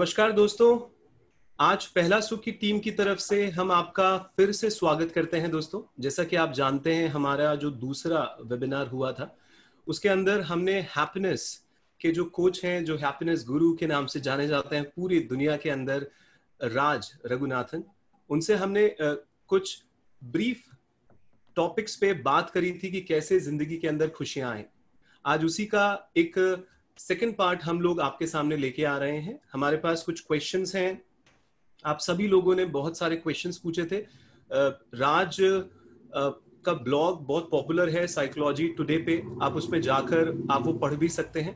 नमस्कार दोस्तों। आज पहला सुख की टीम की तरफ से हम आपका फिर से स्वागत करते हैं दोस्तों। जैसा कि आप जानते हैं, हमारा जो दूसरा वेबिनार हुआ था उसके अंदर हमने हैप्पीनेस के जो कोच हैं, जो हैप्पीनेस गुरु के नाम से जाने जाते हैं पूरी दुनिया के अंदर, राज रघुनाथन, उनसे हमने कुछ ब्रीफ टॉपिक्स पे बात करी थी कि कैसे जिंदगी के अंदर खुशियां आए। आज उसी का एक सेकंड पार्ट हम लोग आपके सामने लेके आ रहे हैं। हमारे पास कुछ क्वेश्चंस हैं। आप सभी लोगों ने बहुत सारे क्वेश्चंस पूछे थे। राज का ब्लॉग बहुत पॉपुलर है, साइकोलॉजी टुडे पे, आप उस पे जाकर आप वो पढ़ भी सकते हैं।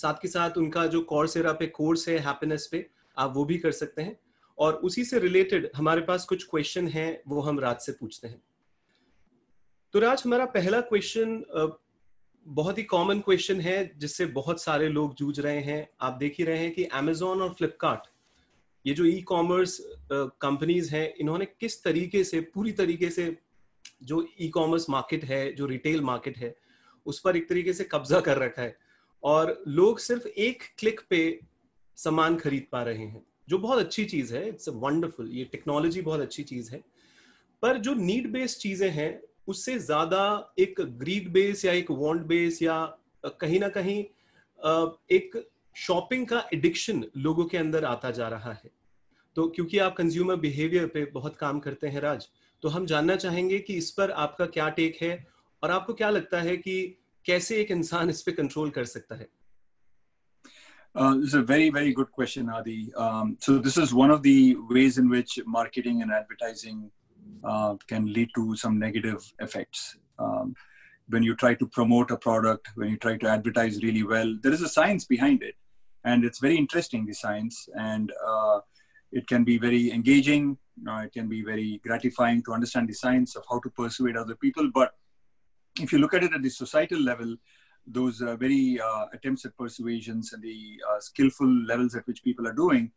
साथ के साथ उनका जो कॉर्सेरा पे कोर्स है हैप्पीनेस पे, आप वो भी कर सकते हैं। और उसी से रिलेटेड हमारे पास कुछ क्वेश्चन हैं, वो हम राज से पूछते हैं। तो राज, हमारा पहला क्वेश्चन बहुत ही कॉमन क्वेश्चन है जिससे बहुत सारे लोग जूझ रहे हैं। आप देख ही रहे हैं कि Amazon और फ्लिपकार्ट, ये जो ई कॉमर्स कंपनीज हैं, इन्होंने किस तरीके से पूरी तरीके से जो ई कॉमर्स मार्केट है, जो रिटेल मार्केट है, उस पर एक तरीके से कब्जा कर रखा है और लोग सिर्फ एक क्लिक पे सामान खरीद पा रहे हैं, जो बहुत अच्छी चीज है। इट्स वंडरफुल, ये टेक्नोलॉजी बहुत अच्छी चीज है। पर जो नीड बेस्ड चीजें हैं, उससे ज्यादा एक ग्रीड बेस या एक वांट बेस या कहीं ना कहीं एक शॉपिंग का एडिक्शन लोगों के अंदर आता जा रहा है। तो क्योंकि आप कंज्यूमर बिहेवियर पे बहुत काम करते हैं राज, तो हम जानना चाहेंगे कि इस पर आपका क्या टेक है और आपको क्या लगता है कि कैसे एक इंसान इस पे कंट्रोल कर सकता है। This is a very, very good question, Adi. So this is one of the ways in which marketing and advertising can lead to some negative effects. When you try to promote a product, when you try to advertise really well, there is a science behind it. And it's very interesting, the science. And it can be very engaging. It can be very gratifying to understand the science of how to persuade other people. But if you look at it at the societal level, those very attempts at persuasions and the skillful levels at which people are doing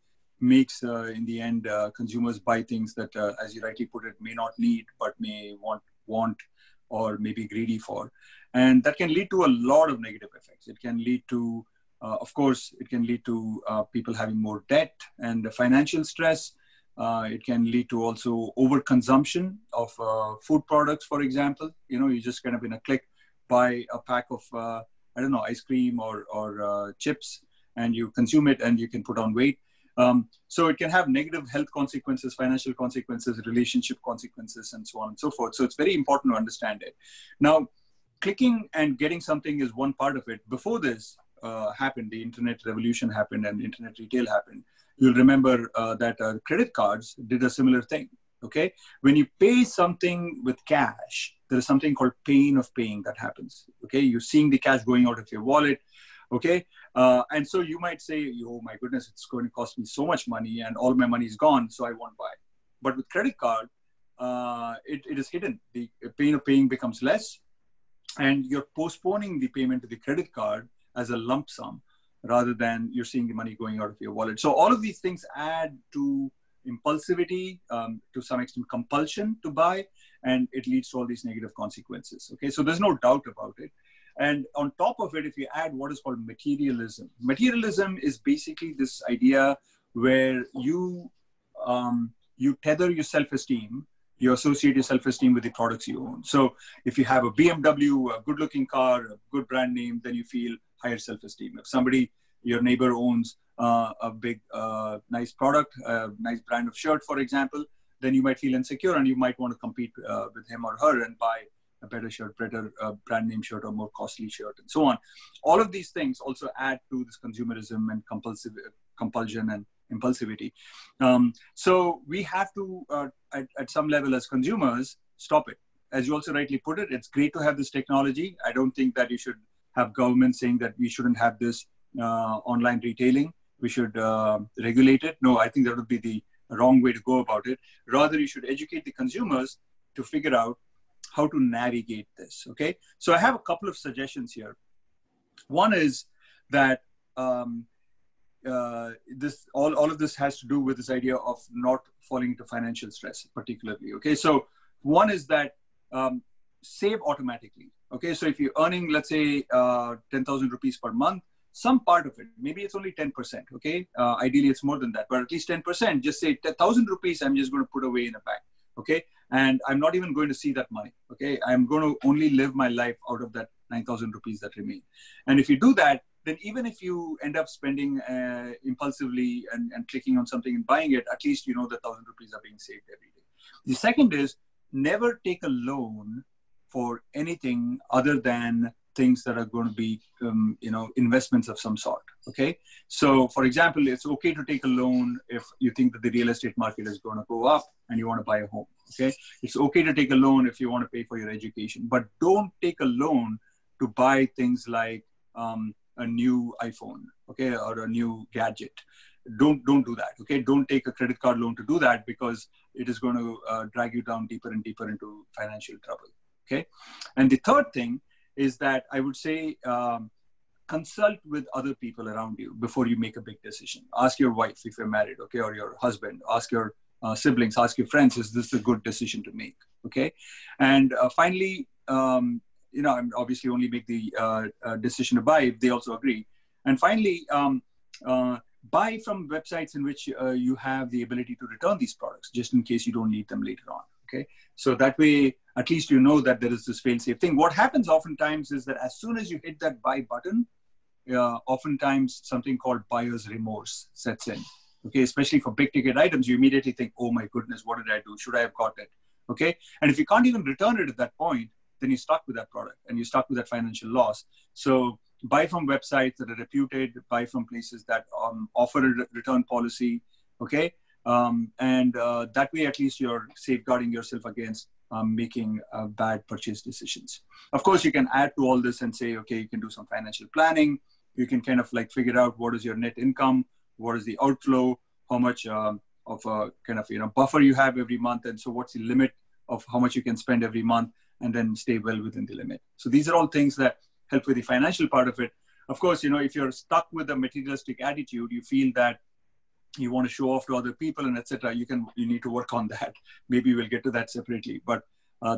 makes, in the end, consumers buy things that, as you rightly put it, may not need, but may want or may be greedy for. And that can lead to a lot of negative effects. It can lead to, of course, it can lead to people having more debt and financial stress. It can lead to also overconsumption of food products, for example. You know, you just kind of in a click buy a pack of, I don't know, ice cream or chips, and you consume it and you can put on weight. So it can have negative health consequences, financial consequences, relationship consequences, and so on and so forth. So it's very important to understand it. Now, clicking and getting something is one part of it. Before this happened, the internet revolution happened and internet retail happened. You'll remember that credit cards did a similar thing. Okay, when you pay something with cash, there is something called pain of paying that happens. Okay, you're seeing the cash going out of your wallet. Okay, and so you might say, oh my goodness, it's going to cost me so much money and all my money is gone, so I won't buy. But with credit card, it is hidden. The pain of paying becomes less, and you're postponing the payment to the credit card as a lump sum rather than you're seeing the money going out of your wallet. So all of these things add to impulsivity, to some extent compulsion to buy, and it leads to all these negative consequences. Okay, so there's no doubt about it. And on top of it, if you add what is called materialism, materialism is basically this idea where you tether your self-esteem, you associate your self-esteem with the products you own. So if you have a BMW, a good-looking car, a good brand name, then you feel higher self-esteem. If somebody, your neighbor, owns a big, nice product, a nice brand of shirt, for example, then you might feel insecure and you might want to compete with him or her and buy a better shirt, better brand name shirt or more costly shirt and so on. All of these things also add to this consumerism and compulsion and impulsivity. So we have to, at some level as consumers, stop it. As you also rightly put it, it's great to have this technology. I don't think that you should have government saying that we shouldn't have this online retailing. We should regulate it. No, I think that would be the wrong way to go about it. Rather, you should educate the consumers to figure out how to navigate this. Okay, so I have a couple of suggestions here. One is that this all of this has to do with this idea of not falling into financial stress, particularly. Okay, so one is that save automatically. Okay, so if you're earning, let's say, 10,000 rupees per month, some part of it, maybe it's only 10%, okay? Ideally, it's more than that, but at least 10%, just say 1,000 rupees, I'm just going to put away in a bank, okay? And I'm not even going to see that money, okay? I'm going to only live my life out of that 9,000 rupees that remain. And if you do that, then even if you end up spending impulsively and clicking on something and buying it, at least you know the 1,000 rupees are being saved every day. The second is never take a loan for anything other than things that are going to be, investments of some sort. Okay. So for example, it's okay to take a loan if you think that the real estate market is going to go up and you want to buy a home. Okay. It's okay to take a loan if you want to pay for your education, but don't take a loan to buy things like a new iPhone, okay, or a new gadget. Don't do that. Okay. Don't take a credit card loan to do that, because it is going to drag you down deeper and deeper into financial trouble. Okay. And the third thing is that I would say consult with other people around you before you make a big decision. Ask your wife if you're married, okay, or your husband. Ask your siblings, ask your friends, is this a good decision to make? Okay. And finally, I'm obviously only make the decision to buy if they also agree. And finally, buy from websites in which you have the ability to return these products, just in case you don't need them later on. Okay. So that way, at least you know that there is this fail-safe thing. What happens oftentimes is that as soon as you hit that buy button, oftentimes something called buyer's remorse sets in. Okay, especially for big ticket items, you immediately think, oh my goodness, what did I do? Should I have got it? Okay, and if you can't even return it at that point, then you're stuck with that product and you're stuck with that financial loss. So buy from websites that are reputed, buy from places that offer a return policy. Okay, and that way at least you're safeguarding yourself against making bad purchase decisions. Of course, you can add to all this and say, okay, you can do some financial planning. You can kind of like figure out what is your net income, what is the outflow, how much of a kind of, buffer you have every month. And so what's the limit of how much you can spend every month, and then stay well within the limit. So these are all things that help with the financial part of it. Of course, if you're stuck with a materialistic attitude, you feel that you want to show off to other people and etc. You need to work on that. Maybe we'll get to that separately, but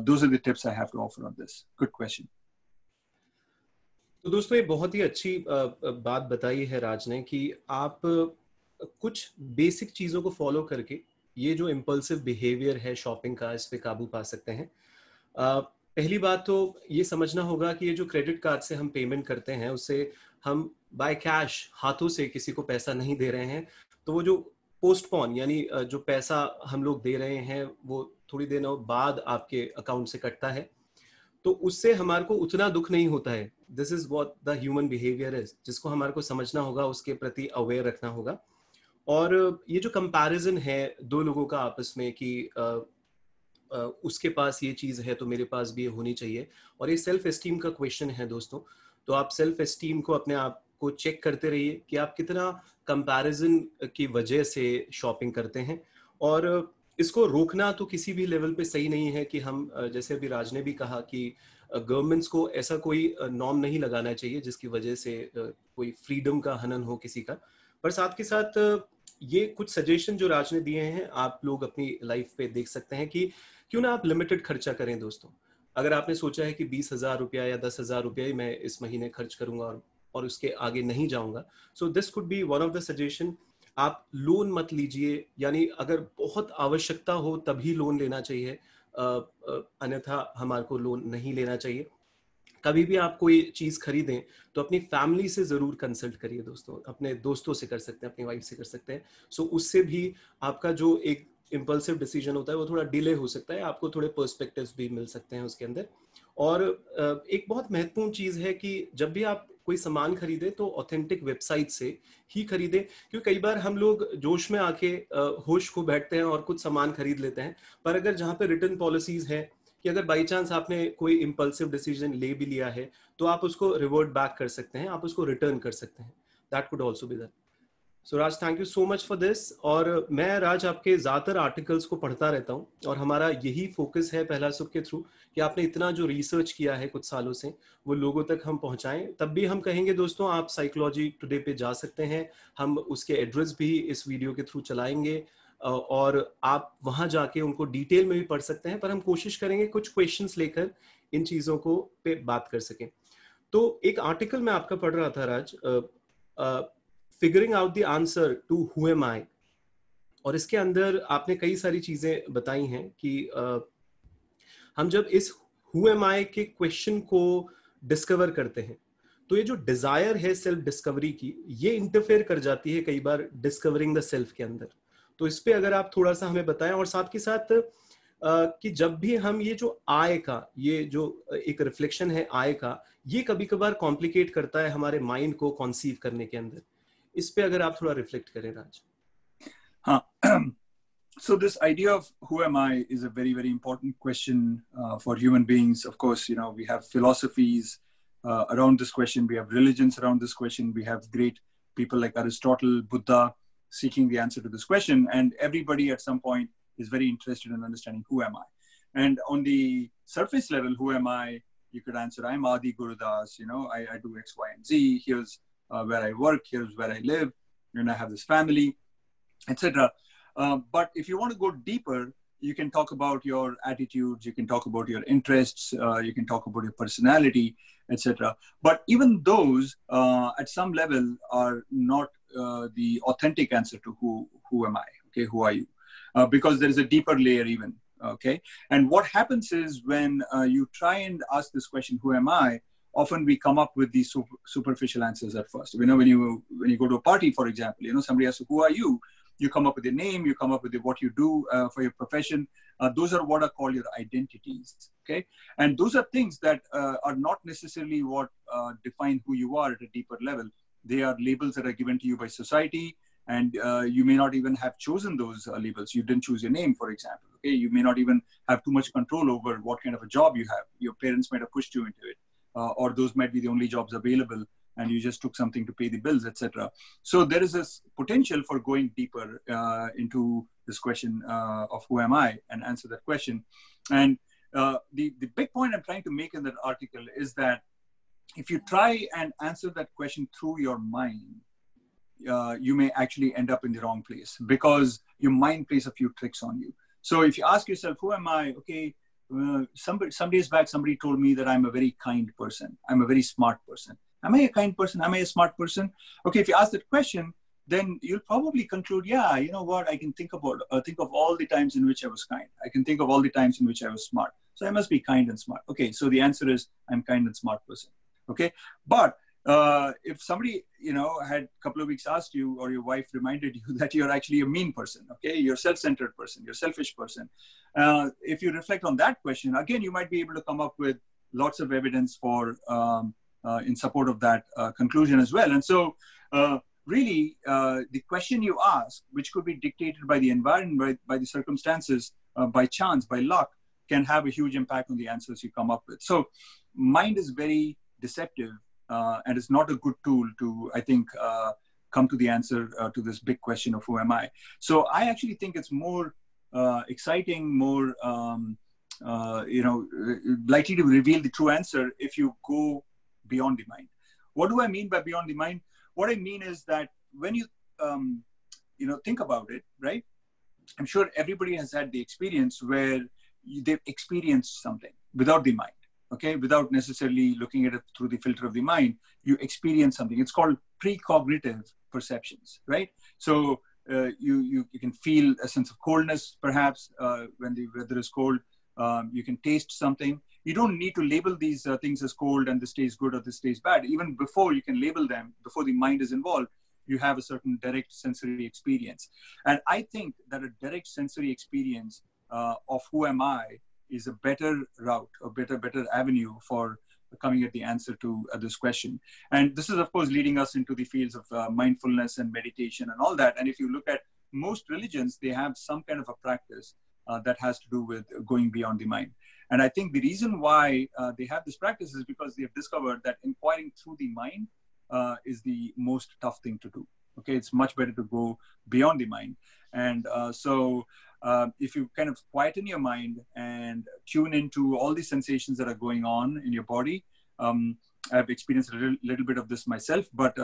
those are the tips I have to offer on this. Good question. तो दोस्तों, ये बहुत ही अच्छी बात बताई है राज ने कि आप कुछ बेसिक चीजों को फॉलो करके ये जो इम्पल्सिव बिहेवियर है शॉपिंग का, इस पे काबू पा सकते हैं। पहली बात तो ये समझना होगा कि ये जो क्रेडिट कार्ड से हम पेमेंट करते हैं, उससे हम बाय कैश हाथों से किसी को पैसा नहीं दे रहे हैं। तो वो जो पोस्टपोन यानी जो पैसा हम लोग दे रहे हैं वो थोड़ी देर बाद आपके अकाउंट से कटता है, तो उससे हमारे को उतना दुख नहीं होता है। This is what the human behaviour is, जिसको हमारे को समझना होगा, उसके प्रति अवेयर रखना होगा। और ये जो कंपैरिजन है दो लोगों का आपस में कि उसके पास ये चीज है तो मेरे पास भी ये होनी चाहिए, और ये सेल्फ एस्टीम का क्वेश्चन है दोस्तों। तो आप सेल्फ एस्टीम को, अपने आप को चेक करते रहिए कि आप कितना कंपैरिजन की वजह से शॉपिंग करते हैं। और इसको रोकना तो किसी भी लेवल पे सही नहीं है कि हम, जैसे अभी राज ने भी कहा कि गवर्नमेंट्स को ऐसा कोई नॉर्म नहीं लगाना चाहिए जिसकी वजह से कोई फ्रीडम का हनन हो किसी का। पर साथ के साथ ये कुछ सजेशन जो राज ने दिए हैं आप लोग अपनी लाइफ पे देख सकते हैं कि क्यों ना आप लिमिटेड खर्चा करें दोस्तों। अगर आपने सोचा है कि 20,000 रुपया या 10,000 रुपया ही मैं इस महीने खर्च करूंगा और उसके आगे नहीं जाऊंगा, so this could be one of the suggestion. आप लोन मत लीजिए, यानी अगर बहुत आवश्यकता हो तभी लोन लेना चाहिए, अन्यथा हमारे को लोन नहीं लेना चाहिए। कभी भी आप कोई चीज खरीदें तो अपनी फैमिली से जरूर कंसल्ट करिए दोस्तों, अपने दोस्तों से कर सकते हैं, अपनी वाइफ से कर सकते हैं। सो उससे भी आपका जो एक इम्पल्सिव डिसीजन होता है वो थोड़ा डिले हो सकता है, आपको थोड़े पर्सपेक्टिव्स भी मिल सकते हैं उसके अंदर। और एक बहुत महत्वपूर्ण चीज है कि जब भी आप कोई सामान खरीदे तो ऑथेंटिक वेबसाइट से ही खरीदे, क्योंकि कई बार हम लोग जोश में आके होश खो बैठते हैं और कुछ सामान खरीद लेते हैं। पर अगर जहाँ पे रिटर्न पॉलिसीज है कि अगर बाई चांस आपने कोई इम्पल्सिव डिसीजन ले भी लिया है तो आप उसको रिवर्ट बैक कर सकते हैं, आप उसको रिटर्न कर सकते हैं। That could also be that. So Raj, thank you so much for this. और मैं राज आपके ज़्यादातर आर्टिकल्स को पढ़ता रहता हूँ और हमारा यही फोकस है पहला सुख के थ्रू कि आपने इतना जो रिसर्च किया है कुछ सालों से वो लोगों तक हम पहुँचाएं। तब भी हम कहेंगे दोस्तों, आप साइकोलॉजी टुडे पे जा सकते हैं, हम उसके एड्रेस भी इस वीडियो के थ्रू चलाएंगे और आप वहाँ जाके उनको डिटेल में भी पढ़ सकते हैं। पर हम कोशिश करेंगे कुछ क्वेश्चंस लेकर इन चीज़ों को पे बात कर सकें। तो एक आर्टिकल मैं आपका पढ़ रहा था Raj, figuring out the answer to who am I, और इसके अंदर आपने कई सारी चीजें बताई हैं कि हम जब इस हु एम आई के क्वेश्चन को डिस्कवर करते हैं तो ये जो डिजायर है सेल्फ डिस्कवरी की, ये इंटरफेयर कर जाती है कई बार डिस्कवरिंग द सेल्फ के अंदर। तो इस पे अगर आप थोड़ा सा हमें बताएं, और साथ के साथ कि जब भी हम ये जो आय का, ये जो एक रिफ्लेक्शन है आय का, ये कभी कभार कॉम्प्लिकेट करता है हमारे माइंड को कॉन्सीव करने के अंदर। इस पे अगर आप थोड़ा रिफ्लेक्ट करें राज। हाँ, so this idea of who am I is a very, very important question for human beings. Of course, you know, we have philosophies around this question. We have religions around this question. We have great people like Aristotle, Buddha, seeking the answer to this question. And everybody at some point is very interested in understanding who am I. And on the surface level, who am I? You could answer, I'm Adi Gurudas. You know, I do X, Y, and Z. Here's where I work. Here's where I live. And I have this family, etc. But if you want to go deeper, you can talk about your attitudes, you can talk about your interests, you can talk about your personality, etc. But even those, at some level, are not the authentic answer to who am I? Okay, who are you? Because there is a deeper layer even. Okay, and what happens is when you try and ask this question, who am I? Often we come up with these superficial answers at first. You know, when you go to a party, for example, you know, somebody asks, who are you? You come up with your name, you come up with what you do for your profession. Those are what are called your identities, okay? And those are things that are not necessarily what define who you are at a deeper level. They are labels that are given to you by society, and you may not even have chosen those labels. You didn't choose your name, for example, okay? You may not even have too much control over what kind of a job you have. Your parents might have pushed you into it, or those might be the only jobs available, and you just took something to pay the bills, etc. So there is this potential for going deeper into this question of who am I, and answer that question. And the big point I'm trying to make in that article is that if you try and answer that question through your mind, you may actually end up in the wrong place, because your mind plays a few tricks on you. So if you ask yourself, who am I? Okay, some days back, somebody told me that I'm a very kind person. I'm a very smart person. Am I a kind person? Am I a smart person? Okay, if you ask that question, then you'll probably conclude, yeah, you know what? I can think of all the times in which I was kind. I can think of all the times in which I was smart. So I must be kind and smart. Okay, so the answer is I'm kind and smart person. Okay, but if somebody, you know, had a couple of weeks asked you, or your wife reminded you that you're actually a mean person, okay, you're a self-centered person, you're a selfish person. If you reflect on that question, again, you might be able to come up with lots of evidence for in support of that conclusion as well. And so really, the question you ask, which could be dictated by the environment, by the circumstances, by chance, by luck, can have a huge impact on the answers you come up with. So mind is very deceptive, and it's not a good tool to, I think, come to the answer to this big question of who am I. So I actually think it's more exciting, more likely to reveal the true answer if you go beyond the mind. What do I mean by beyond the mind? What I mean is that when you think about it, right? I'm sure everybody has had the experience where they've experienced something without the mind, okay? Without necessarily looking at it through the filter of the mind, you experience something. It's called precognitive perceptions, right? So you can feel a sense of coldness, perhaps, when the weather is cold. You can taste something. You don't need to label these things as cold and this tastes good or this tastes bad. Even before you can label them, before the mind is involved, you have a certain direct sensory experience. And I think that a direct sensory experience of who am I is a better route, a better avenue for coming at the answer to this question. And this is, of course, leading us into the fields of mindfulness and meditation and all that. And if you look at most religions, they have some kind of a practice that has to do with going beyond the mind. And I think the reason why they have this practice is because they have discovered that inquiring through the mind is the most tough thing to do. Okay, it's much better to go beyond the mind. And so if you kind of quieten your mind and tune into all the sensations that are going on in your body, I've experienced a little bit of this myself, but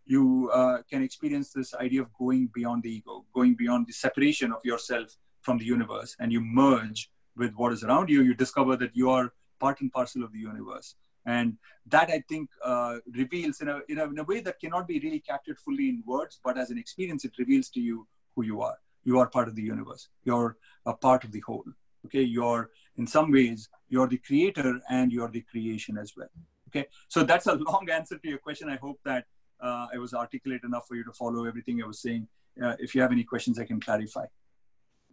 you can experience this idea of going beyond the ego, going beyond the separation of yourself from the universe, and you merge with what is around you. You discover that you are part and parcel of the universe. And that, I think, reveals in a way that cannot be really captured fully in words, but as an experience, it reveals to you who you are. You are part of the universe. You're a part of the whole. Okay, you're, in some ways, you're the creator and you're the creation as well. Okay, so that's a long answer to your question. I hope that I was articulate enough for you to follow everything I was saying. If you have any questions, I can clarify.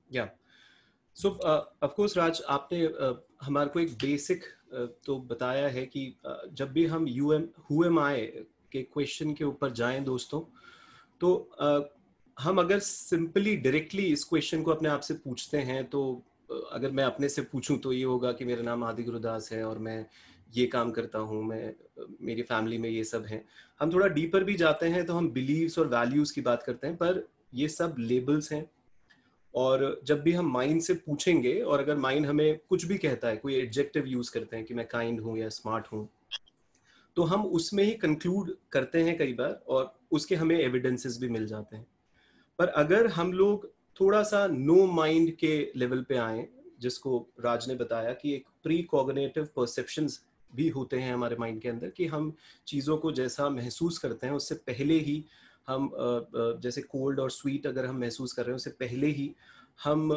Yeah. So of course, Raj, आपने हमारे को एक basic तो बताया है कि जब भी हम who am I के क्वेश्चन के ऊपर जाएं दोस्तों, तो हम अगर सिंपली डायरेक्टली इस क्वेश्चन को अपने आप से पूछते हैं, तो अगर मैं अपने से पूछूं तो ये होगा कि मेरा नाम आदि गुरुदास है और मैं ये काम करता हूँ, मैं मेरी फैमिली में ये सब हैं. हम थोड़ा डीपर भी जाते हैं तो हम बिलीव्स और वैल्यूज की बात करते हैं, पर ये सब लेबल्स हैं. और जब भी हम माइंड से पूछेंगे और अगर माइंड हमें कुछ भी कहता है, कोई एडजेक्टिव यूज करते हैं कि मैं काइंड हूँ या स्मार्ट हूँ, तो हम उसमें ही कंक्लूड करते हैं कई बार और उसके हमें एविडेंसेस भी मिल जाते हैं. पर अगर हम लोग थोड़ा सा नो माइंड के लेवल पे आए, जिसको राज ने बताया कि एक प्री कॉग्निटिव परसेप्शंस भी होते हैं हमारे माइंड के अंदर, कि हम चीज़ों को जैसा महसूस करते हैं उससे पहले ही हम जैसे कोल्ड और स्वीट अगर हम महसूस कर रहे हैं उससे पहले ही हम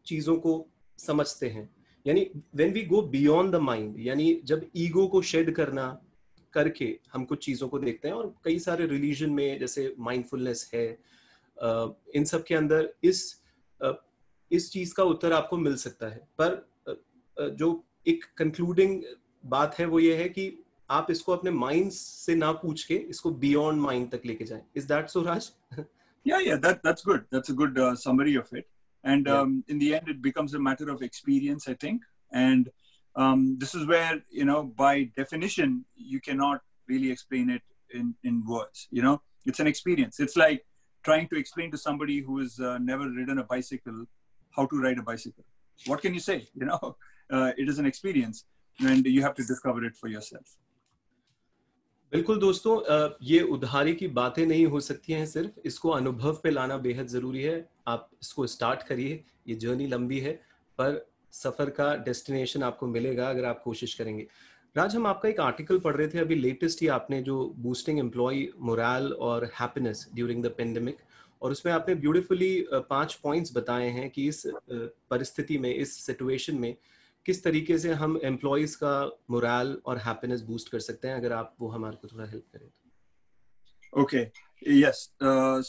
चीज़ों को समझते हैं. यानी when we go beyond the mind, यानी जब ईगो को शेड करके हम कुछ चीज़ों को देखते हैं. और कई सारे रिलीजन में जैसे माइंडफुलनेस है, इन सब के अंदर इस चीज का उत्तर आपको मिल सकता है. पर जो एक कंक्लूडिंग बात है वो ये है कि आप इसको अपने माइंड से ना पूछ के इसको बियॉन्ड माइंड तक लेके जाएं. Is that so, Raj? Yeah, that's good. That's a good summary of it. And in the end, it becomes a matter of experience, I think. And this is where, by definition, you cannot really explain it in words. It's an experience. It's like trying to explain to somebody who has never ridden a bicycle how to ride a bicycle. What can you say? It is an experience, and you have to discover it for yourself. बिल्कुल दोस्तों, ये उधारी की बातें नहीं हो सकती हैं, सिर्फ इसको अनुभव पे लाना बेहद ज़रूरी है. आप इसको स्टार्ट करिए. ये जर्नी लंबी है, पर सफ़र का डेस्टिनेशन आपको मिलेगा अगर आप कोशिश करेंगे. राज, हम आपका एक आर्टिकल पढ़ रहे थे अभी लेटेस्ट ही, आपने जो बूस्टिंग एम्प्लॉय मोरल और हैप्पीनेस ड्यूरिंग द पेंडेमिक, और उसमें आपने ब्यूटीफुली 5 पॉइंट्स बताए हैं कि इस परिस्थिति में, इस सिचुएशन में किस तरीके से हम एम्प्लॉइज का मोरल और हैप्पीनेस बूस्ट कर सकते हैं. अगर आप वो हमारे को थोड़ा हेल्प करें. Okay. Yes.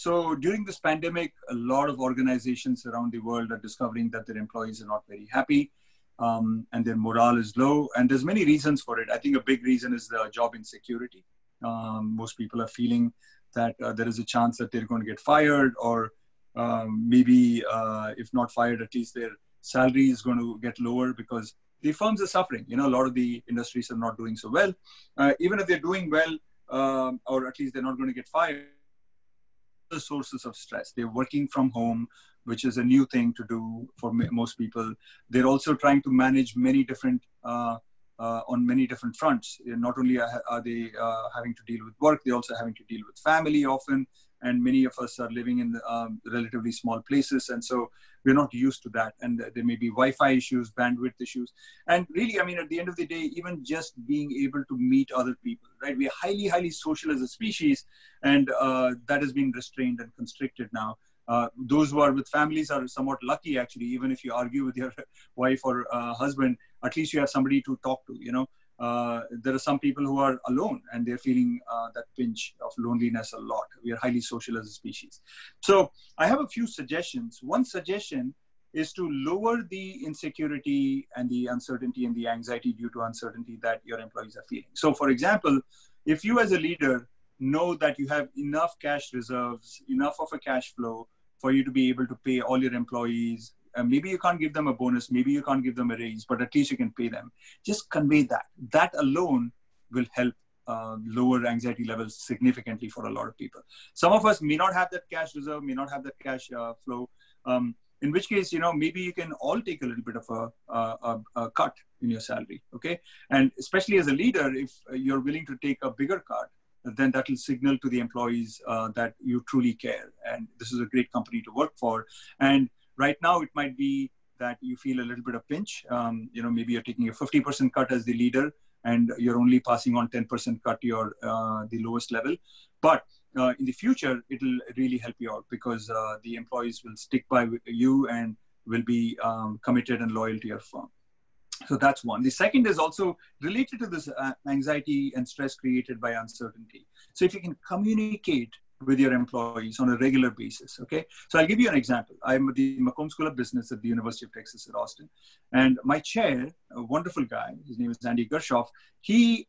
So during this pandemic, a lot of organizations around the world are discovering that their employees are not very happy, and their morale is low. And there's many reasons for it. I think a big reason is the job insecurity. Most people are feeling that there is a chance that they're going to get fired, or maybe if not fired, at least their salary is going to get lower because the firms are suffering. A lot of the industries are not doing so well. Even if they're doing well, or at least they're not going to get fired, the sources of stress. They're working from home, which is a new thing to do for most people. They're also trying to manage many different, on many different fronts. Not only are they having to deal with work, they're also having to deal with family often. And many of us are living in relatively small places. And so we're not used to that. And there may be Wi-Fi issues, bandwidth issues. And really, at the end of the day, even just being able to meet other people, right? We are highly, highly social as a species. And that has been restrained and constricted now. Those who are with families are somewhat lucky, actually. Even if you argue with your wife or husband, at least you have somebody to talk to, There are some people who are alone and they're feeling that pinch of loneliness a lot. We are highly social as a species. So I have a few suggestions. One suggestion is to lower the insecurity and the uncertainty and the anxiety due to uncertainty that your employees are feeling. So for example, if you as a leader know that you have enough cash reserves, enough of a cash flow for you to be able to pay all your employees, maybe you can't give them a bonus, maybe you can't give them a raise, but at least you can pay them. Just convey that. That alone will help lower anxiety levels significantly for a lot of people. Some of us may not have that cash reserve, may not have that cash flow. In which case, maybe you can all take a little bit of a cut in your salary, okay? And especially as a leader, if you're willing to take a bigger cut, then that will signal to the employees that you truly care. And this is a great company to work for. And right now, it might be that you feel a little bit of pinch. Maybe you're taking a 50% cut as the leader, and you're only passing on 10% cut your the lowest level. But in the future, it'll really help you out because the employees will stick by you and will be committed and loyal to your firm. So that's one. The second is also related to this anxiety and stress created by uncertainty. So if you can communicate with your employees on a regular basis, okay? So I'll give you an example. I'm at the McCombs School of Business at the University of Texas at Austin. And my chair, a wonderful guy, his name is Andy Gershoff, he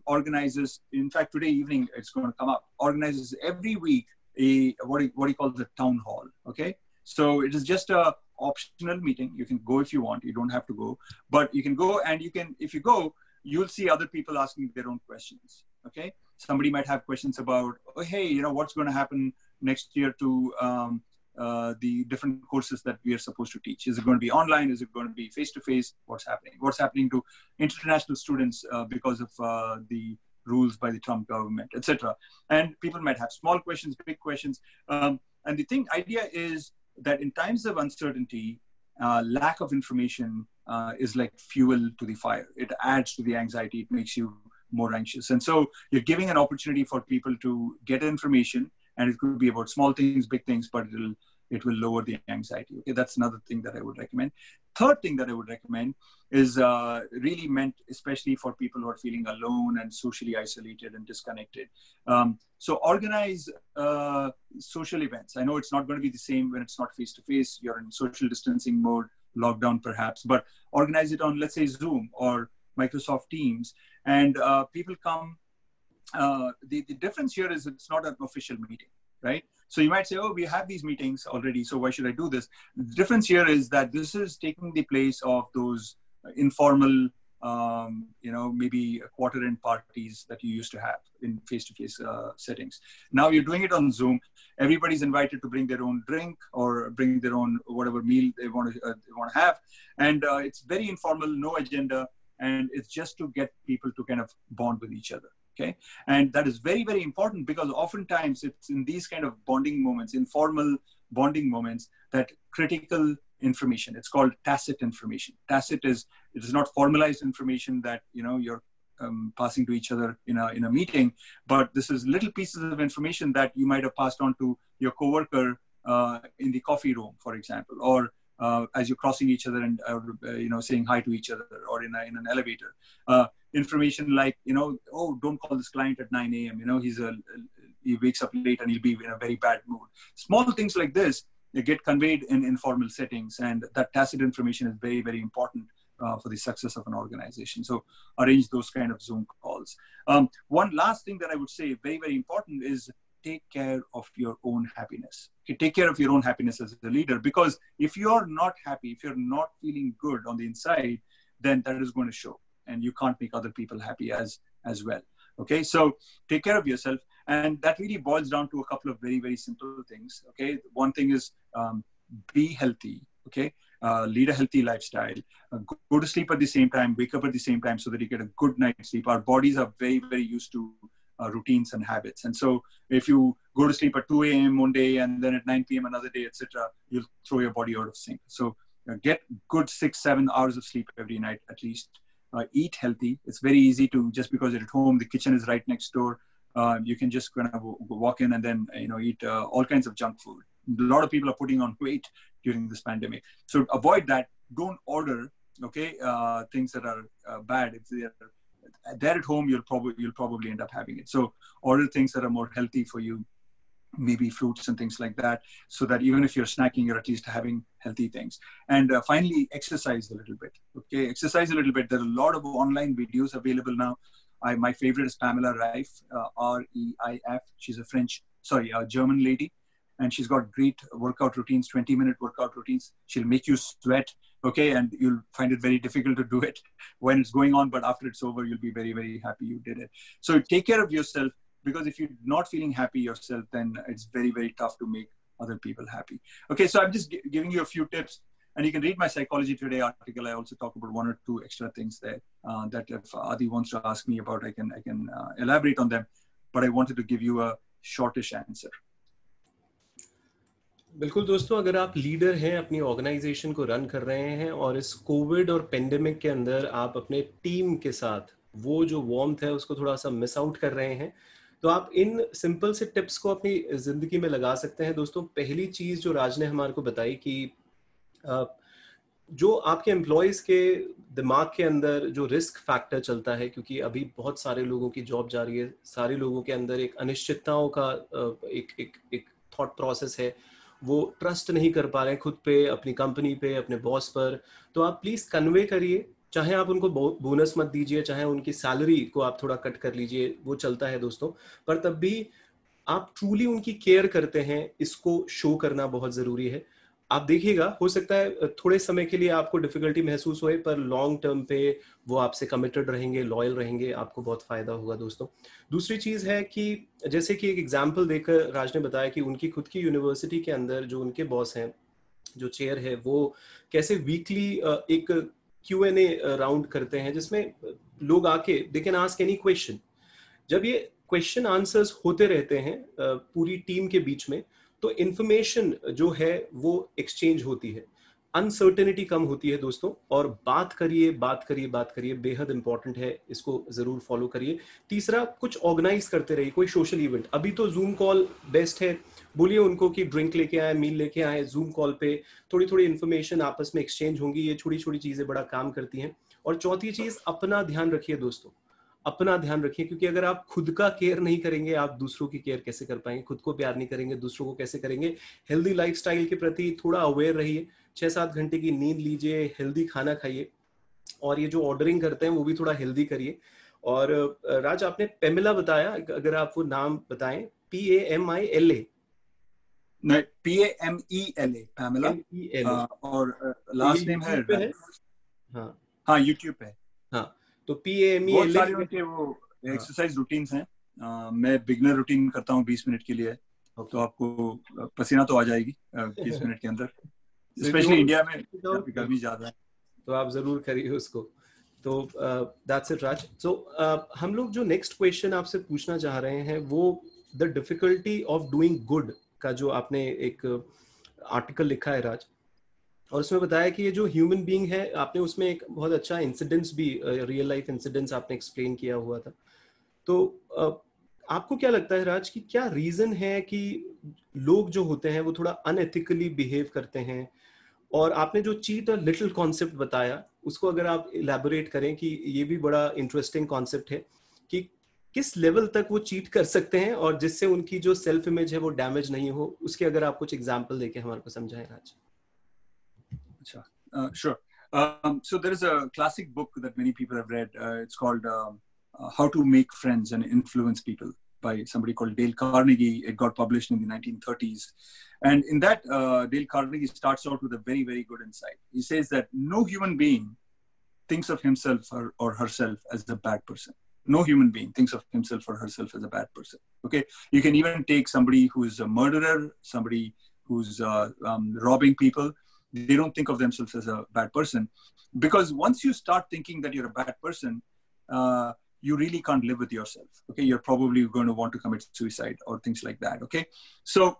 organizes, in fact, today evening, it's going to come up, organizes every week a what he calls a town hall, okay? So it is just a optional meeting. You can go if you want. You don't have to go. But you can go, and you can, if you go, you'll see other people asking their own questions, okay? Somebody might have questions about, oh, hey, you know, what's going to happen next year to the different courses that we are supposed to teach? Is it going to be online? Is it going to be face-to-face? What's happening? What's happening to international students because of the rules by the Trump government, etc.? And people might have small questions, big questions. And the idea is that in times of uncertainty, lack of information is like fuel to the fire. It adds to the anxiety. It makes you more anxious. And so you're giving an opportunity for people to get information, and it could be about small things, big things, but it will lower the anxiety. Okay, that's another thing that I would recommend. Third thing that I would recommend is really meant especially for people who are feeling alone and socially isolated and disconnected. So organize social events. I know it's not going to be the same when it's not face-to-face. You're in social distancing mode, lockdown perhaps, but organize it on, let's say, Zoom or Microsoft Teams, and people come. The difference here is it's not an official meeting, right? So you might say, oh, we have these meetings already, so why should I do this? The difference here is that this is taking the place of those informal, maybe quarter-end parties that you used to have in face-to-face settings. Now you're doing it on Zoom. Everybody's invited to bring their own drink or bring their own whatever meal they want to have, and it's very informal, no agenda, and it's just to get people to kind of bond with each other. Okay. And that is very, very important because oftentimes it's in these kind of bonding moments, informal bonding moments, that critical information, it's called tacit information. Tacit is, it is not formalized information that, you're passing to each other in a meeting, but this is little pieces of information that you might have passed on to your coworker in the coffee room, for example, or as you're crossing each other and, saying hi to each other, or in an elevator. Information like, oh, don't call this client at 9 a.m. He wakes up late and he'll be in a very bad mood. Small things like this, they get conveyed in informal settings, and that tacit information is very, very important for the success of an organization. So arrange those kind of Zoom calls. One last thing that I would say, very, very important, is take care of your own happiness. Okay, take care of your own happiness as a leader, because if you're not happy, if you're not feeling good on the inside, then that is going to show, and you can't make other people happy as well. Okay, so take care of yourself, and that really boils down to a couple of very, very simple things. Okay, one thing is be healthy. Okay, lead a healthy lifestyle. Go to sleep at the same time, wake up at the same time, so that you get a good night's sleep. Our bodies are very, very used to routines and habits, and so if you go to sleep at 2 a.m. one day and then at 9 p.m. another day, etc., you'll throw your body out of sync. So get good 6-7 hours of sleep every night at least. Eat healthy. It's very easy to, just because you're at home, the kitchen is right next door. You can just kind of walk in and then eat all kinds of junk food. A lot of people are putting on weight during this pandemic, so avoid that. Don't order things that are bad. If they're at home, you'll probably end up having it. So order things that are more healthy for you, maybe fruits and things like that, so that even if you're snacking, you're at least having healthy things. And finally, exercise a little bit. Okay, exercise a little bit. There are a lot of online videos available now. My favorite is Pamela Reif, R-E-I-F. She's a German lady, and she's got great workout routines, 20-minute workout routines. She'll make you sweat, okay, and you'll find it very difficult to do it when it's going on, but after it's over, you'll be very, very happy you did it. So take care of yourself, because if you're not feeling happy yourself, then it's very, very tough to make other people happy. Okay, so I'm just giving you a few tips, and you can read my Psychology Today article. I also talk about 1 or 2 extra things there that if Adi wants to ask me about, I can elaborate on them, but I wanted to give you a shortish answer. बिल्कुल दोस्तों, अगर आप leader हैं, अपनी organisation को run कर रहे हैं और इस कोविड और पेंडेमिक के अंदर आप अपने टीम के साथ वो जो वार्मथ है उसको थोड़ा सा मिस आउट कर रहे हैं। तो आप इन सिंपल से टिप्स को अपनी जिंदगी में लगा सकते हैं दोस्तों। पहली चीज जो राज ने हमारे को बताई कि जो आपके एम्प्लॉयज के दिमाग के अंदर जो रिस्क फैक्टर चलता है, क्योंकि अभी बहुत सारे लोगों की जॉब जा रही है, सारे लोगों के अंदर एक अनिश्चितताओं का एक एक एक थॉट प्रोसेस है, वो ट्रस्ट नहीं कर पा रहे हैं खुद पे, अपनी कंपनी पे, अपने बॉस पर। तो आप प्लीज कन्वे करिए, चाहे आप उनको बोनस मत दीजिए, चाहे उनकी सैलरी को आप थोड़ा कट कर लीजिए, वो चलता है दोस्तों, पर तब भी आप ट्रूली उनकी केयर करते हैं, इसको शो करना बहुत जरूरी है। आप देखिएगा, हो सकता है थोड़े समय के लिए आपको डिफिकल्टी महसूस होए, पर लॉन्ग टर्म पे वो आपसे कमिटेड रहेंगे, लॉयल रहेंगे, आपको बहुत फायदा होगा दोस्तों। दूसरी चीज है कि जैसे कि एक एग्जांपल देकर राज ने बताया कि उनकी खुद की यूनिवर्सिटी के अंदर जो उनके बॉस हैं, जो चेयर है, वो कैसे वीकली एक Q&A राउंड करते हैं, जिसमें लोग आके they can ask any question. जब ये क्वेश्चन आंसर्स होते रहते हैं पूरी टीम के बीच में, तो इंफॉर्मेशन जो है वो एक्सचेंज होती है, अनसर्टेनिटी कम होती है दोस्तों। और बात करिए, बात करिए, बात करिए, बेहद इंपॉर्टेंट है, इसको जरूर फॉलो करिए। तीसरा, कुछ ऑर्गेनाइज करते रहिए, कोई सोशल इवेंट। अभी तो जूम कॉल बेस्ट है, बोलिए उनको कि ड्रिंक लेके आए, मील लेके आए, जूम कॉल पे थोड़ी थोड़ी इन्फॉर्मेशन आपस में एक्सचेंज होंगी। ये छोटी छोटी चीजें बड़ा काम करती हैं। और चौथी चीज, अपना ध्यान रखिए दोस्तों, अपना ध्यान रखिए, क्योंकि अगर आप खुद का केयर नहीं करेंगे, आप दूसरों की केयर कैसे कर पाएंगे? खुद को प्यार नहीं करेंगे, दूसरों को कैसे करेंगे? हेल्दी लाइफस्टाइल के प्रति थोड़ा अवेयर रहिए, 6-7 घंटे की नींद लीजिए, हेल्दी खाना खाइए, और ये जो ऑर्डरिंग करते हैं वो भी थोड़ा हेल्दी करिए। और राज, आपने पेमिला बताया, अगर आप वो नाम बताएं, PAMILA। नहीं, PAMELA, पैमेला। MELA। और तो ये लास्ट नेम है यूट्यूब पे है? हाँ हाँ, यूट्यूब पे। हाँ, तो बहुत सारे PAMELA। उनके वो हाँ, एक्सरसाइज रूटीन्स हैं। मैं बिगनर रूटीन करता हूँ 20 मिनट के लिए, तो आपको पसीना तो आ जाएगी 20 मिनट के अंदर, So if you specially want India में to गर्मी ज्यादा है। तो आप जरूर करिए उसको। तो दैट्स इट राज। सो हम लोग जो नेक्स्ट क्वेश्चन आपसे पूछना चाह रहे हैं, वो the difficulty of doing good का जो आपने एक आर्टिकल लिखा है राज, और उसमें बताया कि ये जो ह्यूमन बीइंग है, आपने उसमें एक बहुत अच्छा इंसिडेंट्स भी, रियल लाइफ इंसिडेंट्स आपने एक्सप्लेन किया हुआ था। तो आपको क्या लगता है राज कि क्या रीजन है कि लोग जो होते हैं वो थोड़ा अनएथिकली बिहेव करते हैं? और आपने जो चीट और लिटिल कॉन्सेप्ट बताया, उसको अगर आप इलैबोरेट करें, कि ये भी बड़ा इंटरेस्टिंग कॉन्सेप्ट है कि किस लेवल तक वो चीट कर सकते हैं और जिससे उनकी जो सेल्फ इमेज है वो डैमेज नहीं हो, उसके अगर आप कुछ एग्जांपल देके हमारे को समझाएं राज। अच्छा, sure. So there is a classic book that many people have read. It's called How to Make Friends and Influence People by somebody called Dale Carnegie. It got published in the 1930s. And in that, Dale Carnegie starts out with a very, very good insight. He says that no human being thinks of himself or herself as a bad person. No human being thinks of himself or herself as a bad person. Okay? You can even take somebody who is a murderer, somebody who's robbing people. They don't think of themselves as a bad person, because once you start thinking that you're a bad person, you really can't live with yourself. Okay, you're probably going to want to commit suicide or things like that. Okay, so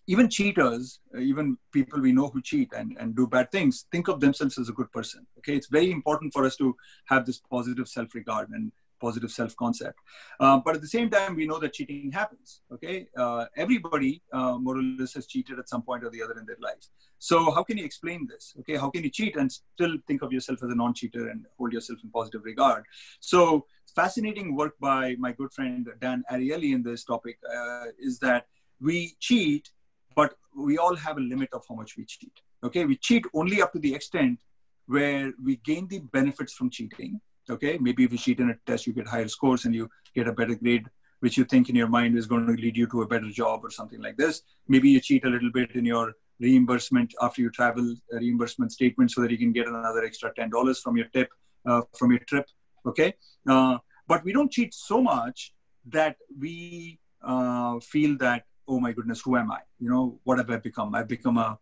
even cheaters, even people we know who cheat and do bad things, think of themselves as a good person. Okay, it's very important for us to have this positive self-regard and positive self-concept. But at the same time, we know that cheating happens. Okay, everybody more or less has cheated at some point or the other in their lives. So how can you explain this? Okay, how can you cheat and still think of yourself as a non-cheater and hold yourself in positive regard? So fascinating work by my good friend Dan Ariely in this topic is that we cheat, but we all have a limit of how much we cheat. Okay, we cheat only up to the extent where we gain the benefits from cheating. Okay, maybe if you cheat in a test, you get higher scores and you get a better grade, which you think in your mind is going to lead you to a better job or something like this. Maybe you cheat a little bit in your reimbursement after you travel, reimbursement statement, so that you can get another extra $10 from your tip, from your trip. Okay, but we don't cheat so much that we feel that, oh my goodness, who am I? You know, what have I become? I've become a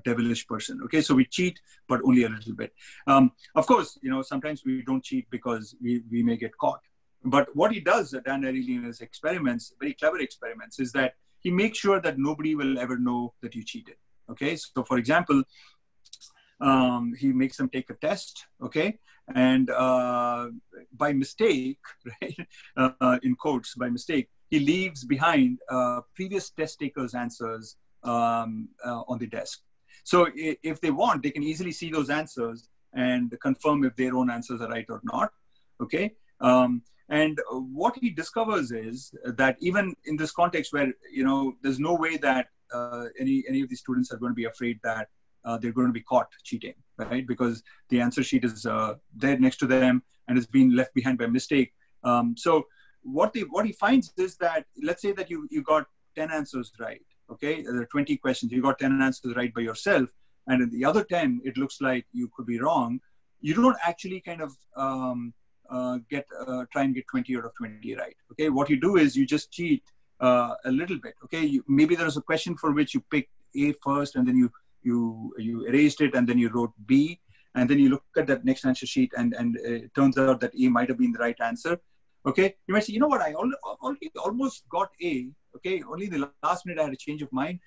devilish person. Okay, so we cheat, but only a little bit. Of course, you know, sometimes we don't cheat because we may get caught. But what he does, Dan Ariely, in his experiments, very clever experiments, is that he makes sure that nobody will ever know that you cheated. Okay, so for example, he makes them take a test. Okay, and by mistake, right, in quotes, by mistake, he leaves behind previous test takers' answers on the desk. So if they want, they can easily see those answers and confirm if their own answers are right or not. Okay. And what he discovers is that even in this context where, there's no way that any of the students are going to be afraid that they're going to be caught cheating, right? Because the answer sheet is there next to them and it's been left behind by mistake. So what he finds is that, let's say that you got 10 answers right. Okay, there are 20 questions. You got 10 answers right by yourself, and in the other 10, it looks like you could be wrong. You don't actually kind of try and get 20 out of 20 right. Okay, what you do is you just cheat a little bit. Okay, maybe there's a question for which you picked A first, and then you erased it, and then you wrote B, and then you look at that next answer sheet, and it turns out that A might have been the right answer. Okay, you might say, you know what, I already almost got A. Okay, only in the last minute I had a change of mind.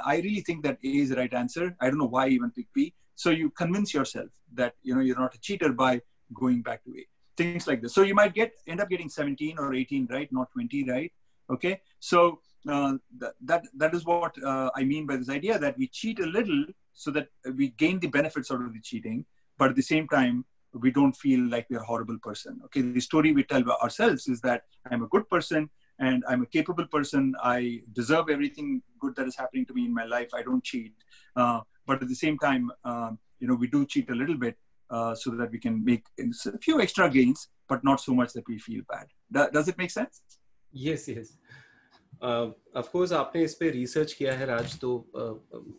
I really think that A is the right answer. I don't know why I even picked B. So you convince yourself that you're not a cheater by going back to A. Things like this. So you might end up getting 17 or 18 right, not 20 right. Okay, so that is what I mean by this idea that we cheat a little so that we gain the benefits out of the cheating, but at the same time we don't feel like we're a horrible person. Okay, the story we tell ourselves is that I'm a good person and I'm a capable person. I deserve everything good that is happening to me in my life. I don't cheat, but at the same time, we do cheat a little bit so that we can make a few extra gains, but not so much that we feel bad. Does it make sense? Yes. Of course, आपने इस पे research किया है राज, तो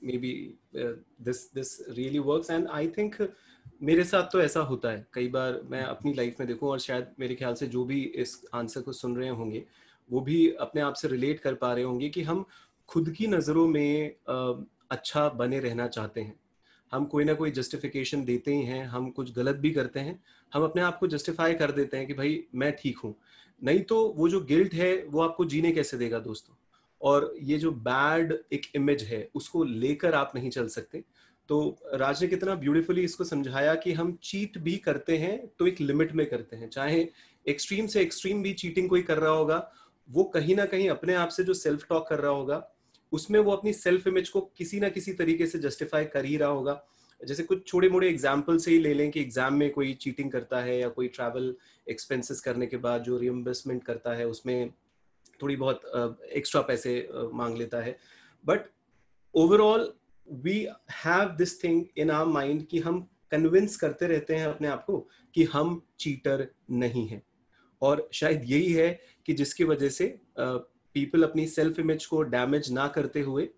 maybe this really works, and I think मेरे साथ तो ऐसा होता है कई बार. मैं अपनी लाइफ में देखूं, और शायद मेरे ख्याल से जो भी इस आंसर को सुन रहे होंगे वो भी अपने आप से रिलेट कर पा रहे होंगे कि हम खुद की नज़रों में अच्छा बने रहना चाहते हैं. हम कोई ना कोई जस्टिफिकेशन देते ही हैं, हम कुछ गलत भी करते हैं, हम अपने आप को जस्टिफाई कर देते हैं कि भाई मैं ठीक हूँ. नहीं तो वो जो गिल्ट है वो आपको जीने कैसे देगा दोस्तों. और ये जो बैड एक इमेज है उसको लेकर आप नहीं चल सकते. तो राज ने कितना ब्यूटीफुली इसको समझाया कि हम चीट भी करते हैं तो एक लिमिट में करते हैं. चाहे एक्सट्रीम से एक्सट्रीम भी चीटिंग कोई कर रहा होगा, वो कहीं ना कहीं अपने आप से जो सेल्फ टॉक कर रहा होगा उसमें वो अपनी सेल्फ इमेज को किसी ना किसी तरीके से जस्टिफाई कर ही रहा होगा. जैसे कुछ छोटे मोटे एग्जाम्पल से ही ले लें कि एग्जाम में कोई चीटिंग करता है या कोई ट्रैवल एक्सपेंसेस करने के बाद जो रिइंबर्समेंट करता है उसमें थोड़ी बहुत एक्स्ट्रा पैसे मांग लेता है. But overall we have this thing in our mind कि हम कन्विंस करते रहते हैं अपने आप को कि हम चीटर नहीं हैं. और शायद यही है कि जिसकी वजह से पीपल अपनी सेल्फ इमेज को डैमेज ना करते हुए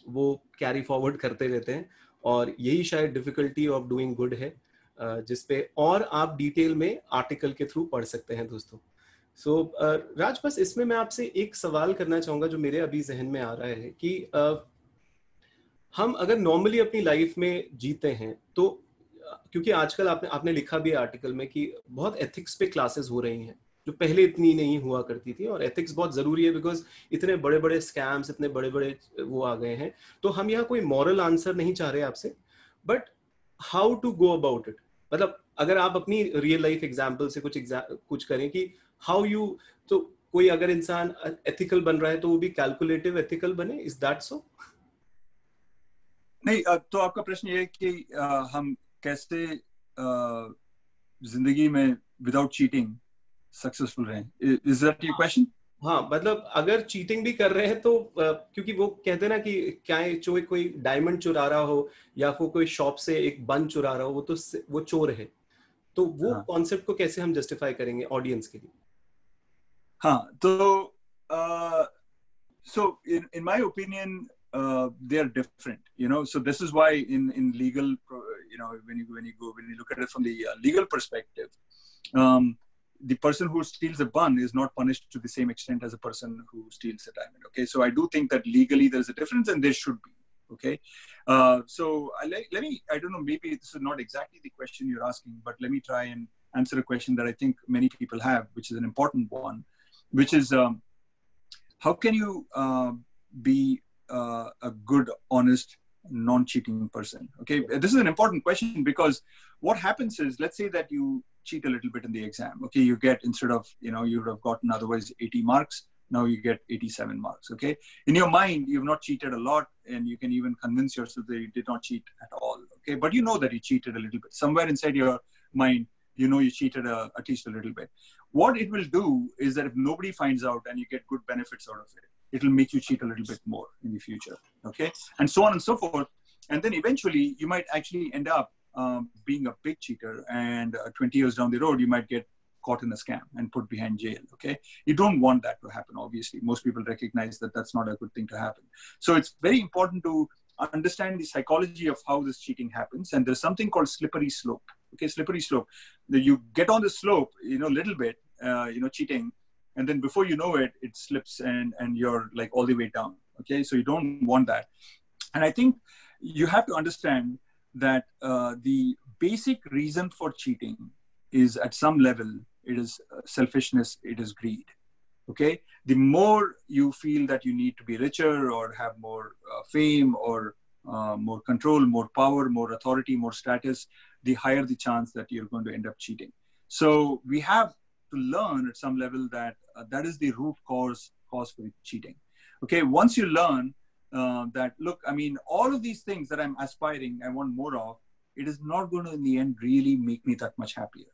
वो कैरी फॉरवर्ड करते रहते हैं. और यही शायद डिफिकल्टी ऑफ डूइंग गुड है, जिसपे और आप डिटेल में आर्टिकल के थ्रू पढ़ सकते हैं दोस्तों. सो राज, बस इसमें मैं आपसे एक सवाल करना चाहूंगा जो मेरे अभी जहन में आ रहा है कि हम अगर नॉर्मली अपनी लाइफ में जीते हैं तो, क्योंकि आजकल आपने लिखा भी आर्टिकल में कि बहुत एथिक्स पे क्लासेस हो रही हैं जो पहले इतनी नहीं हुआ करती थी, और एथिक्स बहुत जरूरी है बिकॉज इतने बड़े बड़े स्कैम्स, इतने बड़े बड़े वो आ गए हैं. तो हम यहाँ कोई मॉरल आंसर नहीं चाह रहे आपसे, but how to go about it. मतलब अगर आप अपनी रियल लाइफ एग्जाम्पल से कुछ करें कि हाउ यू, तो कोई अगर इंसान एथिकल बन रहा है तो वो भी कैलकुलेटिव एथिकल बने. Is that so? नहीं, तो आपका प्रश्न ये है कि हम कैसे जिंदगी में विदाउट चीटिंग सक्सेसफुल रहे. Is that your question? हाँ, मतलब अगर चीटिंग भी कर रहे हैं तो क्योंकि वो कहते हैं ना कि क्या कोई डायमंड चुरा रहा हो या कोई शॉप से एक बन चुरा रहा हो, वो चोर है. तो वो कॉन्सेप्ट को कैसे हम जस्टिफाई करेंगे ऑडियंस के लिए? हाँ, तो so in my opinion they are different, so this is why in legal, when you look at it from the legal perspective, the person who steals a bun is not punished to the same extent as a person who steals a diamond. Okay, so I do think that legally there's a difference, and there should be. Okay, so let me, I don't know, maybe this is not exactly the question you're asking, but let me try and answer a question that I think many people have, which is an important one, which is how can you be a good, honest, non-cheating person? Okay, this is an important question because what happens is, let's say that you cheat a little bit in the exam. Okay, you get, instead of, you know, you would have gotten otherwise 80 marks, now you get 87 marks. Okay, in your mind, you've not cheated a lot, and you can even convince yourself that you did not cheat at all. Okay, but you know that you cheated a little bit. Somewhere inside your mind, you know you cheated at least a little bit. What it will do is that if nobody finds out and you get good benefits out of it, it will make you cheat a little bit more in the future. Okay, and so on and so forth. And then eventually you might actually end up being a big cheater, and 20 years down the road, you might get caught in a scam and put behind jail. Okay, you don't want that to happen. Obviously, most people recognize that that's not a good thing to happen. So it's very important to understand the psychology of how this cheating happens. And there's something called slippery slope. Okay, slippery slope. You get on the slope, you know, a little bit, you know, cheating, and then before you know it, it slips and you're like all the way down. Okay, so you don't want that. And I think you have to understand that the basic reason for cheating is, at some level, it is selfishness, it is greed. Okay, the more you feel that you need to be richer or have more fame or more control, more power, more authority, more status, the higher the chance that you're going to end up cheating. So we have to learn at some level that that is the root cause for cheating. Okay, once you learn that, look, I mean, all of these things that I'm aspiring, I want more of, it is not going to, in the end, really make me that much happier.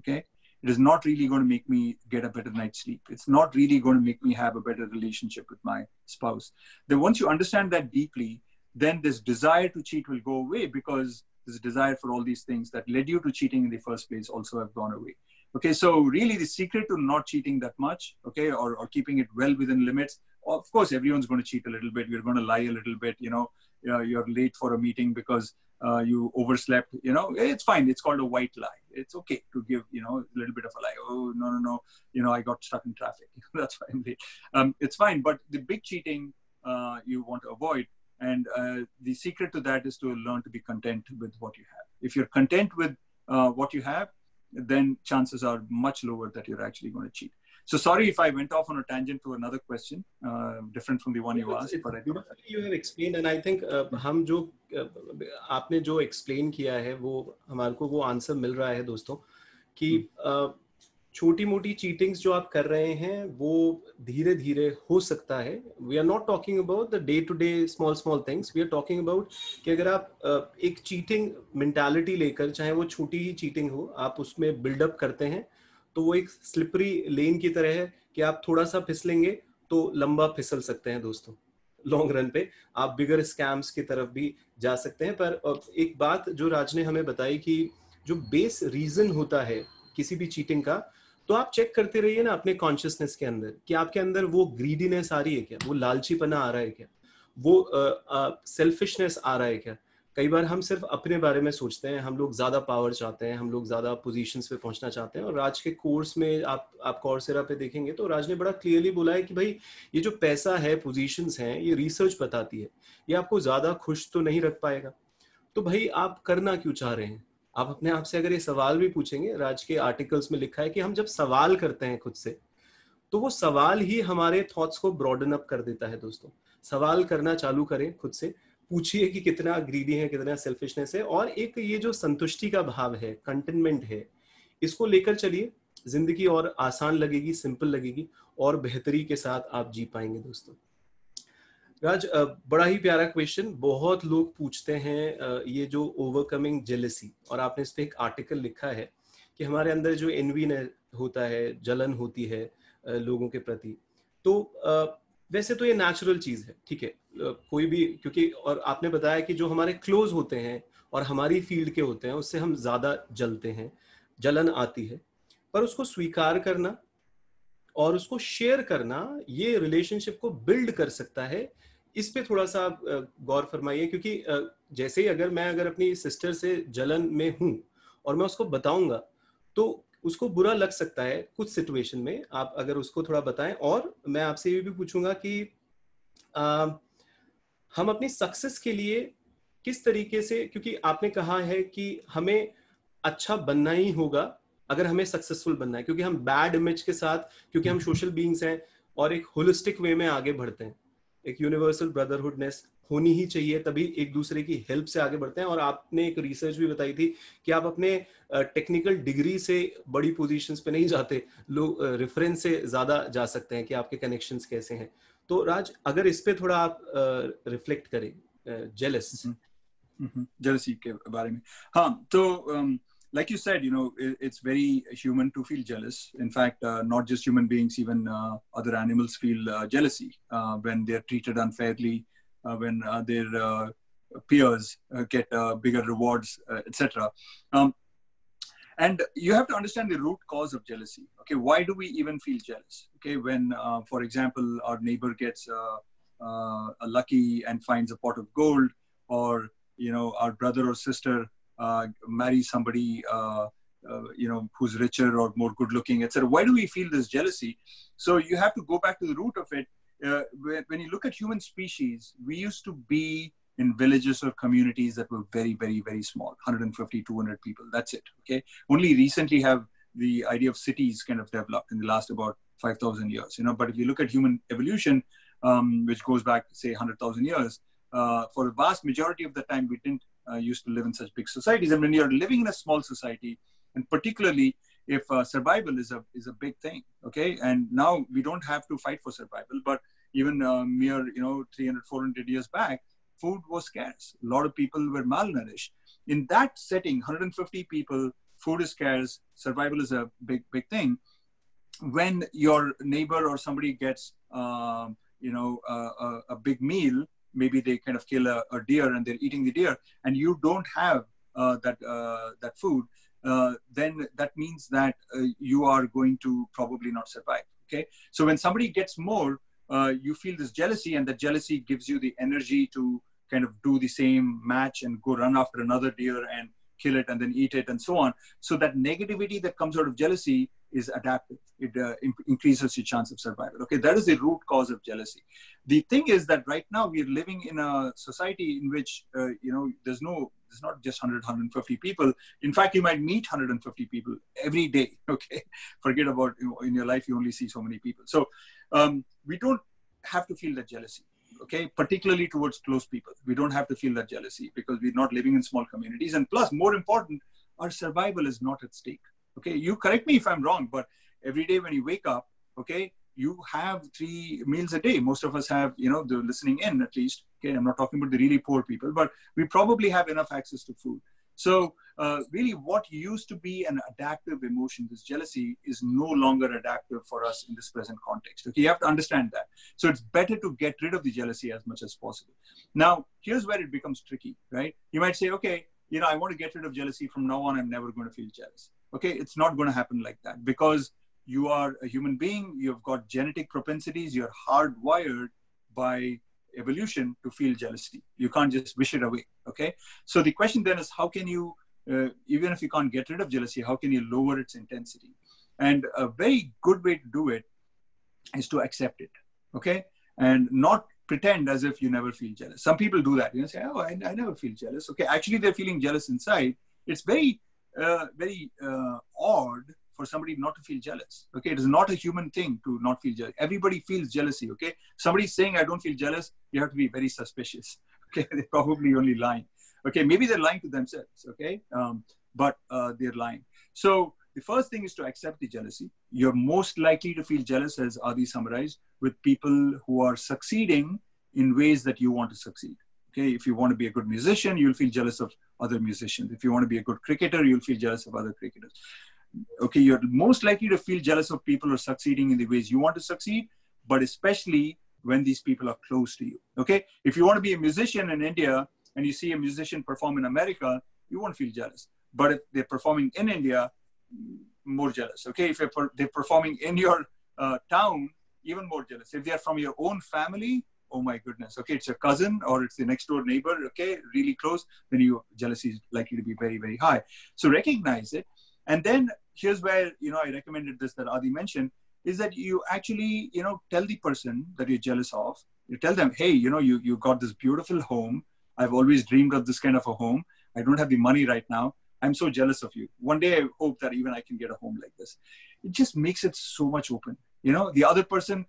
Okay, it is not really going to make me get a better night's sleep. It's not really going to make me have a better relationship with my spouse. Then once you understand that deeply, then this desire to cheat will go away, because this desire for all these things that led you to cheating in the first place also have gone away. Okay, so really the secret to not cheating that much, okay, or keeping it well within limits, of course, everyone's going to cheat a little bit. You're going to lie a little bit, you know, you're late for a meeting because you overslept, you know, it's fine. It's called a white lie. It's okay to give, you know, a little bit of a lie. Oh, no, you know, I got stuck in traffic. That's why I'm late. It's fine. But the big cheating you want to avoid. And the secret to that is to learn to be content with what you have. If you're content with what you have, then chances are much lower that you're actually going to cheat. So sorry if I went off on a tangent to another question, different from the one you asked. But you have explained, and I think हम जो आपने जो explain किया है, वो हमारे को वो आंसर मिल रहा है दोस्तों, कि छोटी मोटी चीटिंग्स जो आप कर रहे हैं वो धीरे धीरे हो सकता है. We are not talking about the day to day small things. We are talking about कि अगर आप एक चीटिंग मेंटालिटी लेकर, चाहे वो छोटी ही चीटिंग हो, आप उसमें बिल्डअप करते हैं, तो वो एक स्लिपरी लेन की तरह है कि आप थोड़ा सा फिसलेंगे तो लंबा फिसल सकते हैं दोस्तों. लॉन्ग रन पे आप बिगर स्कैम्स की तरफ भी जा सकते हैं. पर एक बात जो राज ने हमें बताई कि जो बेस रीजन होता है किसी भी चीटिंग का, तो आप चेक करते रहिए ना अपने कॉन्शियसनेस के अंदर कि आपके अंदर वो ग्रीडीनेस आ रही है क्या, वो लालचीपना आ रहा है क्या, वो सेल्फिशनेस आ रहा है क्या. कई बार हम सिर्फ अपने बारे में सोचते हैं, हम लोग ज्यादा पावर चाहते हैं, हम लोग ज्यादा पोजीशंस पे पहुंचना चाहते हैं. और राज के कोर्स में आप कौरसेरा पे देखेंगे तो राज ने बड़ा क्लियरली बोला है कि भाई ये जो पैसा है, पोजीशंस हैं, ये रिसर्च बताती है ये आपको ज्यादा खुश तो नहीं रख पाएगा. तो भाई आप करना क्यों चाह रहे हैं? आप अपने आप से अगर ये सवाल भी पूछेंगे, राज के आर्टिकल्स में लिखा है कि हम जब सवाल करते हैं खुद से, तो वो सवाल ही हमारे थॉट्स को ब्रॉडन अप कर देता है दोस्तों. सवाल करना चालू करें खुद से, पूछिए कि कितना ग्रीडी है, कितना सेल्फिशनेस है, और एक ये जो संतुष्टि का भाव है, कंटेनमेंट है, इसको लेकर चलिए. जिंदगी और आसान लगेगी, सिंपल लगेगी, और बेहतरी के साथ आप जी पाएंगे दोस्तों. राज, बड़ा ही प्यारा क्वेश्चन. बहुत लोग पूछते हैं ये जो ओवरकमिंग जेलसी, और आपने इस पे एक आर्टिकल लिखा है कि हमारे अंदर जो एनवी होता है, जलन होती है लोगों के प्रति, तो वैसे तो ये नेचुरल चीज है, ठीक है, कोई भी, क्योंकि और आपने बताया कि जो हमारे क्लोज होते हैं और हमारी फील्ड के होते हैं उससे हम ज्यादा जलते हैं, जलन आती है. पर उसको स्वीकार करना और उसको शेयर करना, ये रिलेशनशिप को बिल्ड कर सकता है. इस पे थोड़ा सा गौर फरमाइए, क्योंकि जैसे ही अगर अपनी सिस्टर से जलन में हूं और मैं उसको बताऊंगा तो उसको बुरा लग सकता है कुछ सिचुएशन में. आप अगर उसको थोड़ा बताएं. और मैं आपसे ये भी पूछूंगा कि हम अपनी सक्सेस के लिए किस तरीके से, क्योंकि आपने कहा है कि हमें अच्छा बनना ही होगा अगर हमें सक्सेसफुल बनना है, क्योंकि हम बैड इमेज के साथ, क्योंकि हम सोशल बीइंग्स हैं और एक होलिस्टिक वे में आगे बढ़ते हैं, एक यूनिवर्सल ब्रदरहुडनेस होनी ही चाहिए, तभी एक दूसरे की हेल्प से आगे बढ़ते हैं। और आपने एक रिसर्च भी बताई थी कि आप अपने टेक्निकल डिग्री से बड़ी पोजीशंस पे नहीं जाते, लोग रेफरेंस से ज्यादा जा सकते हैं कि आपके कनेक्शंस कैसे हैं। तो राज, अगर इस पे थोड़ा आप रिफ्लेक्ट करें, जेलस। जेलसी के बारे में। हाँ, तो like you said, it's very human to feel jealous. In fact, not just human beings, even other animals feel jealousy when they're treated unfairly, when their peers get bigger rewards, etc. And you have to understand the root cause of jealousy. Okay, why do we even feel jealous? Okay, when, for example, our neighbor gets a lucky and finds a pot of gold, or our brother or sister marries somebody who's richer or more good-looking, etc. Why do we feel this jealousy? So you have to go back to the root of it. When you look at human species, we used to be in villages or communities that were very, very, very small, 150, 200 people. That's it. Okay. Only recently have the idea of cities kind of developed in the last about 5,000 years. But if you look at human evolution, which goes back, say, 100,000 years, for the vast majority of the time, we didn't used to live in such big societies. And when you're living in a small society, and particularly if survival is a big thing, okay? And now we don't have to fight for survival, but even mere 300, 400 years back, food was scarce. A lot of people were malnourished. In that setting, 150 people, food is scarce, survival is a big, big thing. When your neighbor or somebody gets, a big meal, maybe they kind of kill a deer and they're eating the deer, and you don't have that food, then that means that you are going to probably not survive. Okay, so when somebody gets more, you feel this jealousy, and that jealousy gives you the energy to kind of do the same match and go run after another deer and kill it and then eat it and so on. So that negativity that comes out of jealousy is adaptive. It increases your chance of survival. Okay, that is the root cause of jealousy. The thing is that right now we're living in a society in which, there's not just 100, 150 people. In fact, you might meet 150 people every day. Okay, forget about, in your life, you only see so many people. So we don't have to feel that jealousy. Okay, particularly towards close people. We don't have to feel that jealousy because we're not living in small communities. And plus, more important, our survival is not at stake. Okay, you correct me if I'm wrong, but every day when you wake up, okay, you have 3 meals a day. Most of us have, they're listening in at least. Okay, I'm not talking about the really poor people, but we probably have enough access to food. So really what used to be an adaptive emotion, this jealousy, is no longer adaptive for us in this present context. Okay, you have to understand that. So it's better to get rid of the jealousy as much as possible. Now, here's where it becomes tricky, right? You might say, okay, I want to get rid of jealousy. From now on, I'm never going to feel jealous. Okay, it's not going to happen like that, because you are a human being. You've got genetic propensities. You're hardwired by evolution to feel jealousy. You can't just wish it away. Okay, so the question then is, how can you, even if you can't get rid of jealousy, how can you lower its intensity? And a very good way to do it is to accept it. Okay, and not pretend as if you never feel jealous. Some people do that. Say, oh, I never feel jealous. Okay, actually they're feeling jealous inside. It's very odd for somebody not to feel jealous. Okay, it is not a human thing to not feel jealous. Everybody feels jealousy. Okay, somebody's saying I don't feel jealous, you have to be very suspicious. Okay, they're probably only lying. Okay, maybe they're lying to themselves. Okay, but they're lying. So the first thing is to accept the jealousy. You're most likely to feel jealous, as Adi summarized, with people who are succeeding in ways that you want to succeed. Okay, if you want to be a good musician, you'll feel jealous of other musicians. If you want to be a good cricketer, you'll feel jealous of other cricketers. Okay, you're most likely to feel jealous of people who are succeeding in the ways you want to succeed, but especially when these people are close to you. Okay, if you want to be a musician in India and you see a musician perform in America, you won't feel jealous. But if they're performing in India, more jealous. Okay, if they're performing in your town, even more jealous. If they're from your own family, oh my goodness. Okay, it's your cousin or it's the next door neighbor. Okay, really close, then your jealousy is likely to be very, very high. So recognize it. And then here's where, I recommended this that Adi mentioned, is that you actually, tell the person that you're jealous of, you tell them, hey, you got this beautiful home. I've always dreamed of this kind of a home. I don't have the money right now. I'm so jealous of you. One day I hope that even I can get a home like this. It just makes it so much open. The other person,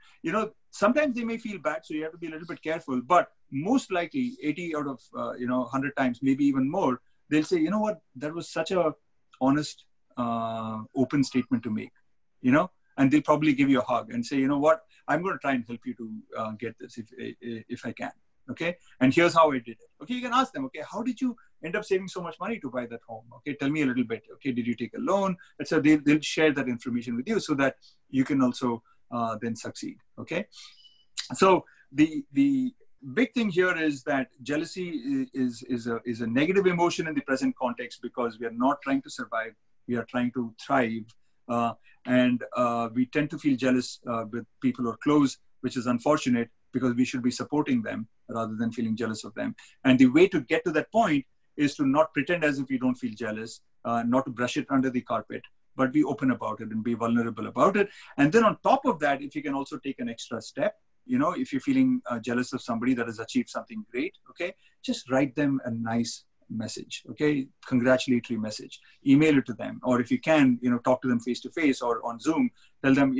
sometimes they may feel bad, so you have to be a little bit careful. But most likely, 80 out of 100 times, maybe even more, they'll say, you know what, that was such a honest, open statement to make, and they'll probably give you a hug and say, you know what, I'm going to try and help you to get this if I can. Okay. And here's how I did it. Okay. You can ask them, okay, how did you end up saving so much money to buy that home? Okay. Tell me a little bit. Okay. Did you take a loan? And so they'll share that information with you so that you can also then succeed. Okay. So the big thing here is that jealousy is a negative emotion in the present context, because we are not trying to survive. We are trying to thrive. And we tend to feel jealous with people who are close, which is unfortunate, because we should be supporting them rather than feeling jealous of them. And the way to get to that point is to not pretend as if you don't feel jealous, not to brush it under the carpet, but be open about it and be vulnerable about it. And then on top of that, if you can also take an extra step, if you're feeling jealous of somebody that has achieved something great, okay, just write them a nice message, okay, congratulatory message, email it to them, or if you can, talk to them face to face or on Zoom, tell them,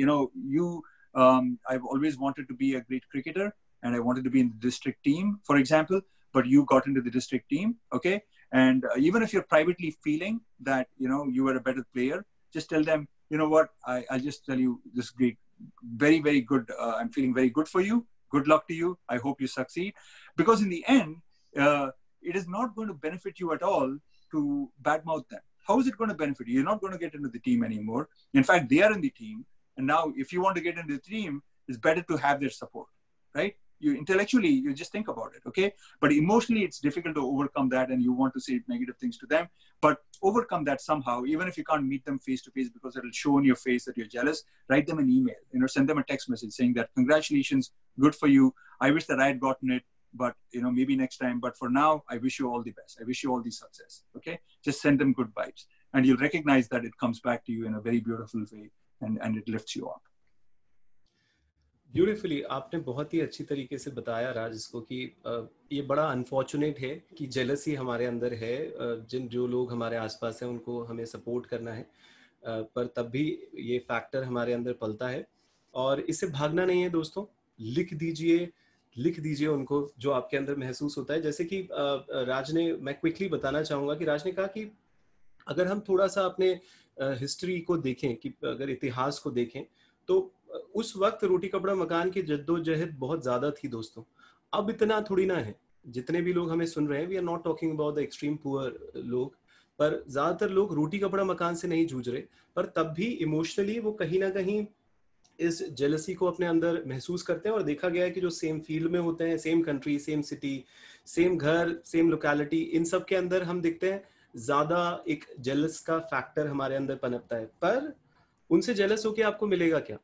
I've always wanted to be a great cricketer and I wanted to be in the district team, for example, but you got into the district team, okay, and even if you're privately feeling that, you were a better player, just tell them, you know what, I'll just tell you this great, very, very good, I'm feeling very good for you, good luck to you, I hope you succeed, because in the end, it is not going to benefit you at all to badmouth them. How is it going to benefit you? You're not going to get into the team anymore. In fact, they are in the team. And now if you want to get into the team, it's better to have their support, right? Intellectually, you just think about it, okay? But emotionally, it's difficult to overcome that, and you want to say negative things to them. But overcome that somehow, even if you can't meet them face to face because it'll show in your face that you're jealous, write them an email, send them a text message saying that, congratulations, good for you. I wish that I had gotten it, but maybe next time. But for now, I wish you all the best. I wish you all the success, okay? Just send them good vibes. And you'll recognize that it comes back to you in a very beautiful way, and it lifts you up. Beautifully आपने बहुत ही अच्छी तरीके से बताया राज इसको कि ये बड़ा अनफॉर्चुनेट है कि जेलसी हमारे अंदर है, जो लोग हमारे आसपास हैं उनको हमें सपोर्ट करना है, पर तब भी ये फैक्टर हमारे अंदर पलता है और इससे भागना नहीं है दोस्तों. लिख दीजिए उनको जो आपके अंदर महसूस होता है. जैसे कि राज ने, मैं क्विकली बताना चाहूँगा कि राज ने कहा कि अगर हम थोड़ा सा अपने हिस्ट्री को देखें, कि अगर इतिहास को देखें, तो उस वक्त रोटी कपड़ा मकान की जद्दोजहद बहुत ज्यादा थी दोस्तों. अब इतना थोड़ी ना है. जितने भी लोग हमें सुन रहे हैं, we are not talking about the extreme poor लोग, पर ज्यादातर लोग रोटी कपड़ा मकान से नहीं जूझ रहे, पर तब भी इमोशनली वो कहीं ना कहीं इस जेलसी को अपने अंदर महसूस करते हैं. और देखा गया है कि जो सेम फील्ड में होते हैं, same country, same city, same घर, सेम लोकेलिटी, इन सब के अंदर हम देखते हैं ज्यादा एक जेलस का फैक्टर हमारे अंदर पनपता है. पर उनसे जेलस होके आपको मिलेगा क्या?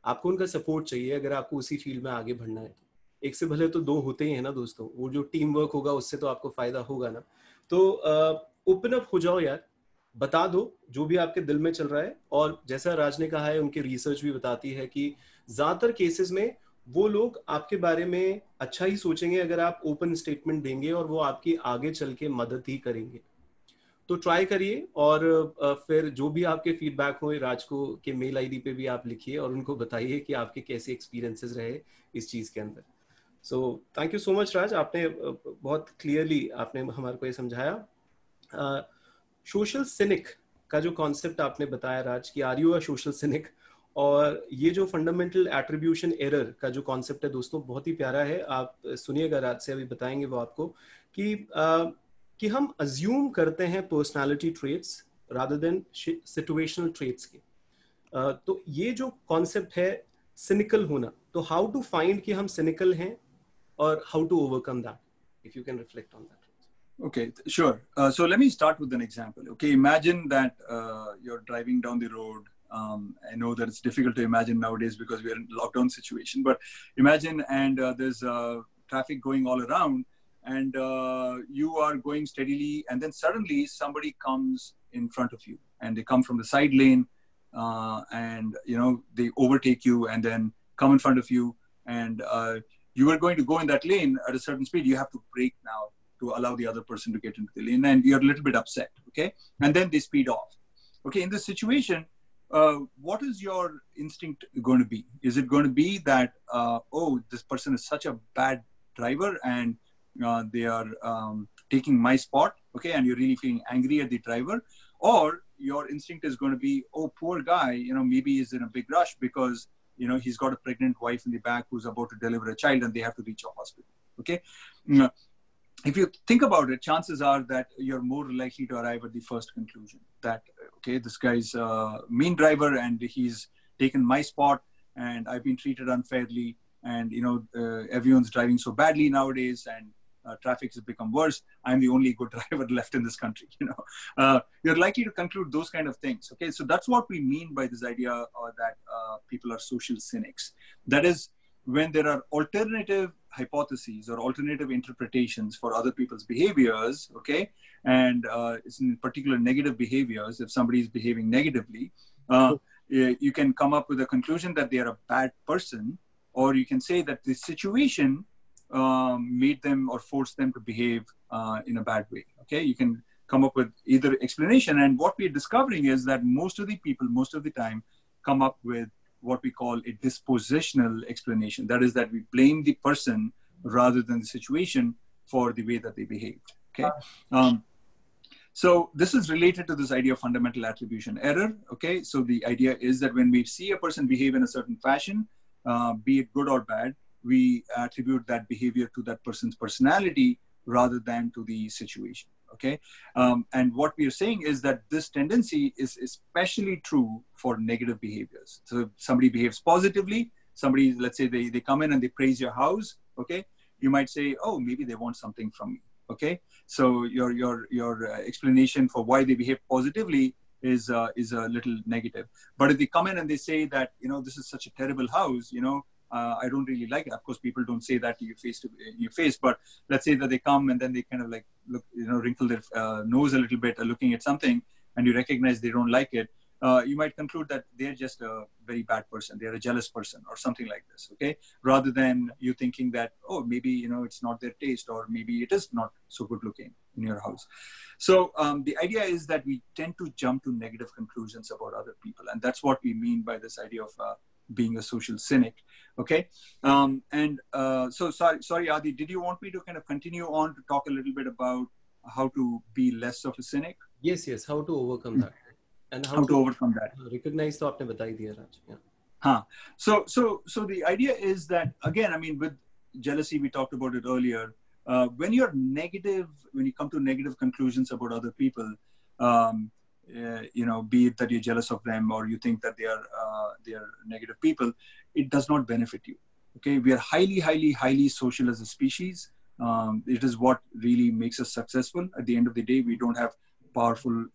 आपको उनका सपोर्ट चाहिए अगर आपको उसी फील्ड में आगे बढ़ना है. तो एक से भले तो दो होते ही हैं ना दोस्तों. वो जो टीम वर्क होगा उससे तो आपको फायदा होगा ना. तो ओपन अप हो जाओ यार, बता दो जो भी आपके दिल में चल रहा है. और जैसा राज ने कहा है, उनकी रिसर्च भी बताती है कि ज्यादातर केसेस में वो लोग आपके बारे में अच्छा ही सोचेंगे अगर आप ओपन स्टेटमेंट देंगे, और वो आपकी आगे चल के मदद ही करेंगे. तो ट्राई करिए, और फिर जो भी आपके फीडबैक हो राज को के मेल आईडी पे भी आप लिखिए और उनको बताइए कि आपके कैसे एक्सपीरियंसेस रहे इस चीज के अंदर. So thank you so much Raj, आपने बहुत क्लियरली आपने हमारे को ये समझाया. सोशल सिनिक का जो कॉन्सेप्ट आपने बताया राज, कि are you a social cynic, और ये जो फंडामेंटल एट्रीब्यूशन एरर का जो कॉन्सेप्ट है दोस्तों, बहुत ही प्यारा है. आप सुनिएगा, राज से अभी बताएंगे वो आपको, कि हम अज्यूम करते हैं personality traits rather than situational traits के. तो ये जो कॉन्सेप्ट है सिनिकल होना, तो हाउ टू फाइंड कि हम सिनिकल हैं और how to overcome that, if you can reflect on that. Okay, sure. So let me start with an example. Okay, imagine that you're driving down the road. I know that it's difficult to imagine nowadays because we are in a lockdown situation, but imagine and there's traffic going all around, and you are going steadily, and then suddenly somebody comes in front of you, and they come from the side lane, and they overtake you and then come in front of you, and you are going to go in that lane at a certain speed. You have to brake now to allow the other person to get into the lane, and you're a little bit upset, okay? And then they speed off. Okay, in this situation, what is your instinct going to be? Is it going to be that, oh, this person is such a bad driver and they are taking my spot, okay, and you're really feeling angry at the driver? Or your instinct is going to be, oh, poor guy, maybe he's in a big rush because, he's got a pregnant wife in the back who's about to deliver a child and they have to reach a hospital, okay? If you think about it, chances are that you're more likely to arrive at the first conclusion that, okay, this guy's a mean driver and he's taken my spot and I've been treated unfairly and, everyone's driving so badly nowadays and traffic has become worse. I'm the only good driver left in this country, You're likely to conclude those kind of things, okay? So that's what we mean by this idea that people are social cynics. That is, when there are alternative hypotheses or alternative interpretations for other people's behaviors, okay, and it's in particular negative behaviors, if somebody is behaving negatively, you can come up with a conclusion that they are a bad person, or you can say that the situation made them or forced them to behave in a bad way, okay? You can come up with either explanation, and what we're discovering is that most of the people, most of the time, come up with what we call a dispositional explanation. That is that we blame the person rather than the situation for the way that they behaved, okay? So this is related to this idea of fundamental attribution error, okay? So the idea is that when we see a person behave in a certain fashion, be it good or bad, we attribute that behavior to that person's personality rather than to the situation, okay? And what we are saying is that this tendency is especially true for negative behaviors. So if somebody behaves positively, somebody, let's say they come in and they praise your house, okay? You might say, oh, maybe they want something from me, okay? So your explanation for why they behave positively is a little negative. But if they come in and they say that, this is such a terrible house, I don't really like it. Of course, people don't say that to your face, but let's say that they come and then they kind of like look, wrinkle their nose a little bit, looking at something, and you recognize they don't like it. You might conclude that they're just a very bad person. They're a jealous person or something like this, okay? Rather than you thinking that, oh, maybe, it's not their taste, or maybe it is not so good looking in your house. So the idea is that we tend to jump to negative conclusions about other people. And that's what we mean by this idea of being a social cynic, okay? So sorry, Adi, did you want me to kind of continue on to talk a little bit about how to be less of a cynic? Yes, how to overcome that. And how to overcome that. Recognize तो आपने बता ही दिया राज. Yeah. So the idea is that, again, I mean, with jealousy, we talked about it earlier. When you're negative, when you come to negative conclusions about other people, be it that you're jealous of them or you think that they are negative people, it does not benefit you. Okay, we are highly social as a species. It is what really makes us successful. At the end of the day, we don't have powerful,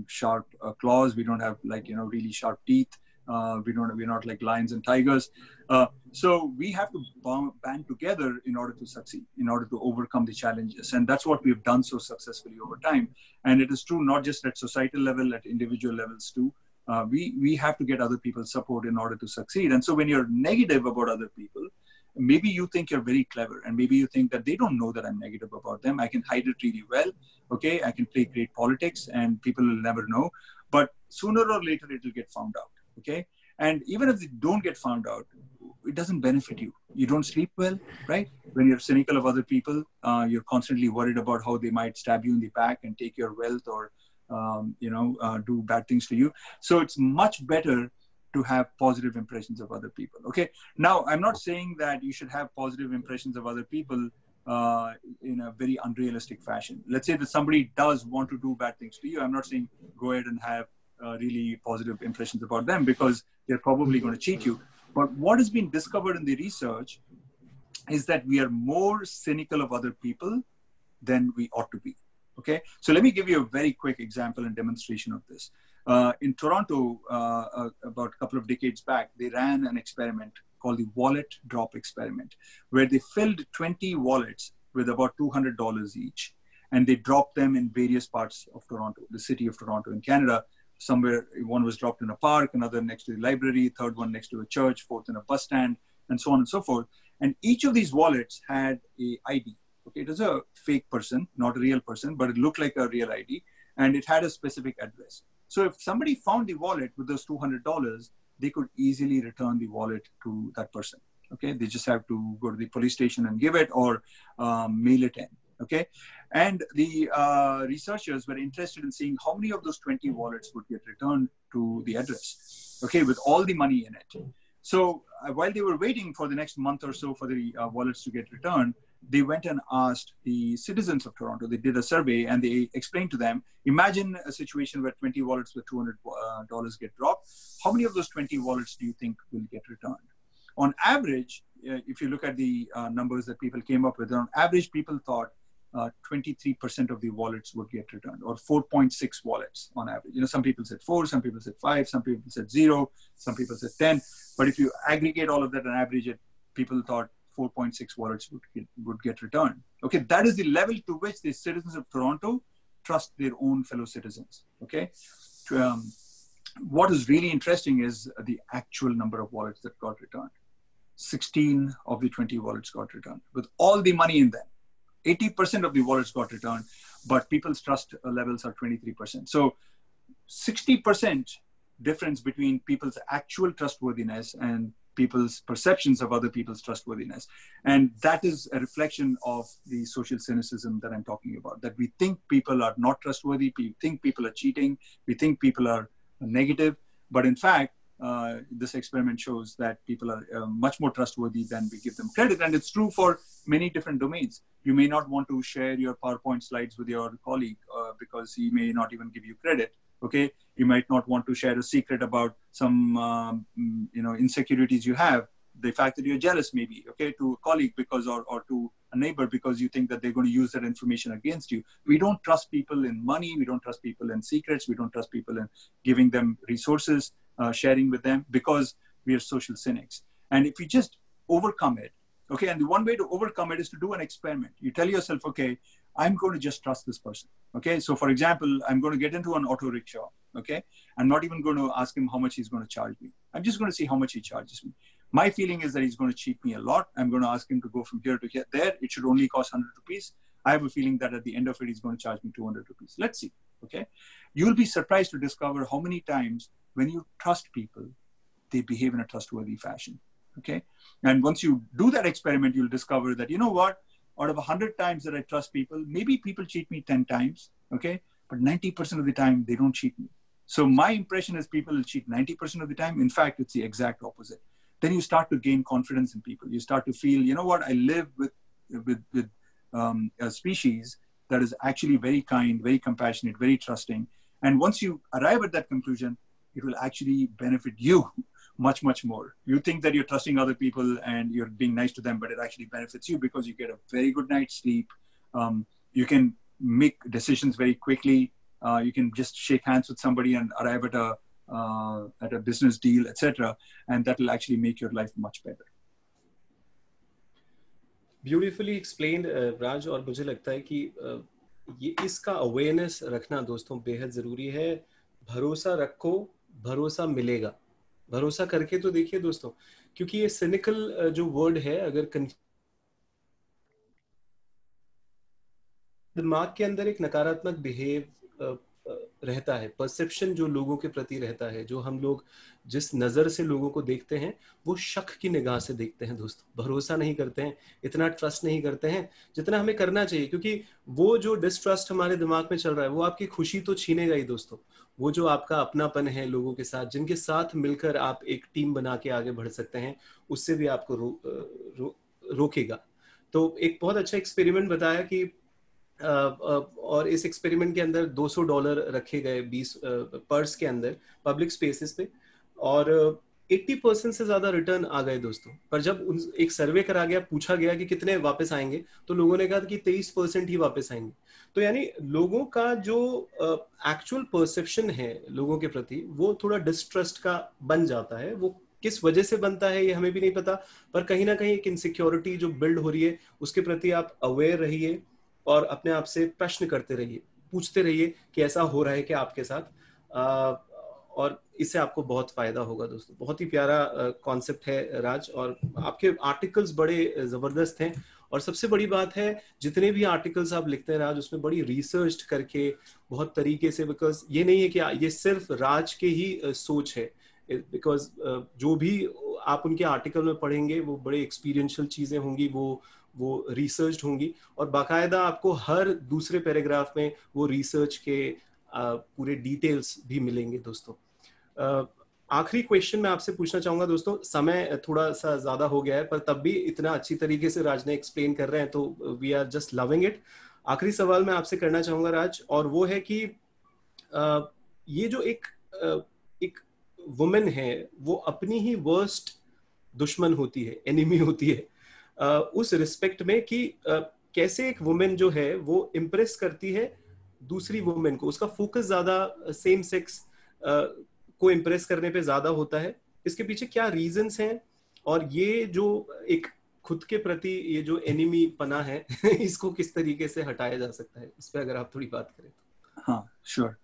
sharp claws. We don't have really sharp teeth. We're not like lions and tigers. So we have to band together in order to succeed, in order to overcome the challenges. And that's what we've done so successfully over time. And it is true not just at societal level, at individual levels too. We have to get other people's support in order to succeed. And so when you're negative about other people, maybe you think you're very clever, and maybe you think that they don't know that I'm negative about them. I can hide it really well. Okay, I can play great politics and people will never know. But sooner or later, it will get found out. Okay, and even if they don't get found out, it doesn't benefit you. You don't sleep well, right? When you're cynical of other people, you're constantly worried about how they might stab you in the back and take your wealth or do bad things to you. So it's much better to have positive impressions of other people. Okay. Now, I'm not saying that you should have positive impressions of other people in a very unrealistic fashion. Let's say that somebody does want to do bad things to you. I'm not saying go ahead and have really positive impressions about them, because they're probably going to cheat you. But what has been discovered in the research is that we are more cynical of other people than we ought to be. Okay. So let me give you a very quick example and demonstration of this. In Toronto, about a couple of decades back, they ran an experiment called the wallet drop experiment, where they filled 20 wallets with about $200 each, and they dropped them in various parts of Toronto, the city of Toronto in Canada. Somewhere, one was dropped in a park, another next to the library, third one next to a church, fourth in a bus stand, and so on and so forth. And each of these wallets had a ID. Okay, it was a fake person, not a real person, but it looked like a real ID, and it had a specific address. So if somebody found the wallet with those $200, they could easily return the wallet to that person. Okay, they just have to go to the police station and give it, or mail it in. Okay, and the researchers were interested in seeing how many of those 20 wallets would get returned to the address. Okay, with all the money in it. So while they were waiting for the next month or so for the wallets to get returned, they went and asked the citizens of Toronto. They did a survey and they explained to them, imagine a situation where 20 wallets with $200 get dropped. How many of those 20 wallets do you think will get returned? On average, if you look at the numbers that people came up with, on average, people thought 23% of the wallets would get returned, or 4.6 wallets on average. You know, some people said 4, some people said 5, some people said 0, some people said 10. But if you aggregate all of that and average it, people thought 4.6 wallets would get returned. Okay, that is the level to which the citizens of Toronto trust their own fellow citizens. Okay, what is really interesting is the actual number of wallets that got returned. 16 of the 20 wallets got returned with all the money in them. 80% of the wallets got returned, but people's trust levels are 23%. So 60% difference between people's actual trustworthiness and people's perceptions of other people's trustworthiness. And that is a reflection of the social cynicism that I'm talking about, that we think people are not trustworthy, we think people are cheating, we think people are negative, but in fact, this experiment shows that people are much more trustworthy than we give them credit. And it's true for many different domains. You may not want to share your PowerPoint slides with your colleague because he may not even give you credit. Okay, you might not want to share a secret about some insecurities you have. The fact that you're jealous, maybe, okay, to a colleague because or to a neighbor because you think that they're going to use that information against you. We don't trust people in money. We don't trust people in secrets. We don't trust people in giving them resources, sharing with them, because we are social cynics. And if you just overcome it, okay, and the one way to overcome it is to do an experiment. You tell yourself, okay, I'm going to just trust this person. Okay, so for example, I'm going to get into an auto rickshaw. Okay, I'm not even going to ask him how much he's going to charge me. I'm just going to see how much he charges me. My feeling is that he's going to cheat me a lot. I'm going to ask him to go from here to here. There, it should only cost 100 rupees. I have a feeling that at the end of it, he's going to charge me 200 rupees. Let's see. Okay, you'll be surprised to discover how many times when you trust people, they behave in a trustworthy fashion. Okay, and once you do that experiment, you'll discover that, you know what, out of 100 times that I trust people, maybe people cheat me 10 times, okay? But 90% of the time, they don't cheat me. So my impression is people will cheat 90% of the time. In fact, it's the exact opposite. Then you start to gain confidence in people. You start to feel, you know what, I live with a species that is actually very kind, very compassionate, very trusting. And once you arrive at that conclusion, it will actually benefit you much, much more. You think that you're trusting other people and you're being nice to them, but it actually benefits you because you get a very good night's sleep. You can make decisions very quickly. You can just shake hands with somebody and arrive at a business deal, etc. And that will actually make your life much better. Beautifully explained, राज. और मुझे लगता है कि ये इसका awareness रखना दोस्तों बेहद जरूरी है. भरोसा रखो, भरोसा मिलेगा. भरोसा करके तो देखिए दोस्तों, क्योंकि ये सिनिकल जो वर्ड है, अगर दिमाग के अंदर एक नकारात्मक बिहेव रहता है, परसेप्शन जो लोगों के प्रति रहता है, जो हम लोग जिस नजर से लोगों को देखते हैं वो शक की निगाह से देखते हैं दोस्तों. भरोसा नहीं करते हैं, इतना ट्रस्ट नहीं करते हैं जितना हमें करना चाहिए, क्योंकि वो जो डिस्ट्रस्ट हमारे दिमाग में चल रहा है वो आपकी खुशी तो छीनेगा ही दोस्तों. वो जो आपका अपनापन है लोगों के साथ, जिनके साथ मिलकर आप एक टीम बना के आगे बढ़ सकते हैं, उससे भी आपको रोकेगा. तो एक बहुत अच्छा एक्सपेरिमेंट बताया कि और इस एक्सपेरिमेंट के अंदर $200 रखे गए 20 पर्स के अंदर पब्लिक स्पेसेस पे, और 80% से ज्यादा रिटर्न आ गए दोस्तों. पर जब एक सर्वे करा गया, पूछा गया कि कितने वापस आएंगे, तो लोगों ने कहा कि 23% ही वापस आएंगे. तो यानी लोगों का जो एक्चुअल परसेप्शन है लोगों के प्रति, वो थोड़ा डिस्ट्रस्ट का बन जाता है. वो किस वजह से बनता है ये हमें भी नहीं पता, पर कहीं ना कहीं एक इनसिक्योरिटी जो बिल्ड हो रही है उसके प्रति आप अवेयर रहिए और अपने आप से प्रश्न करते रहिए, पूछते रहिए कि ऐसा हो रहा है क्या आपके साथ, और इससे आपको बहुत फायदा होगा दोस्तों. बहुत ही प्यारा कॉन्सेप्ट है राज, और आपके आर्टिकल्स बड़े जबरदस्त हैं और सबसे बड़ी बात है, जितने भी आर्टिकल्स आप लिखते हैं राज, उसमें बड़ी रिसर्च करके बहुत तरीके से, बिकॉज ये नहीं है कि ये सिर्फ राज के ही सोच है, बिकॉज जो भी आप उनके आर्टिकल में पढ़ेंगे वो बड़े एक्सपीरियंशियल चीजें होंगी, वो रिसर्च होंगी, और बाकायदा आपको हर दूसरे पैराग्राफ में वो रिसर्च के पूरे डिटेल्स भी मिलेंगे दोस्तों। आखिरी क्वेश्चन मैं आपसे पूछना चाहूंगा दोस्तों, समय थोड़ा सा ज्यादा हो गया है, पर तब भी इतना अच्छी तरीके से राज ने एक्सप्लेन कर रहे हैं तो we are just loving it. आखिरी सवाल मैं आपसे करना चाहूंगा राज, और वो है कि ये जो एक वुमेन है, वो अपनी ही वर्स्ट दुश्मन होती है, एनिमी होती है, उस रिस्पेक्ट में कि कैसे एक वुमेन जो है वो इम्प्रेस करती है दूसरी वुमेन को, उसका फोकस ज्यादा सेम सेक्स को इम्प्रेस करने पे ज्यादा होता है, इसके पीछे क्या रीजंस हैं, और ये जो एक खुद के प्रति ये जो एनिमी पना है इसको किस तरीके से हटाया जा सकता है, इस पे अगर आप थोड़ी बात करें तो। हाँ, sure.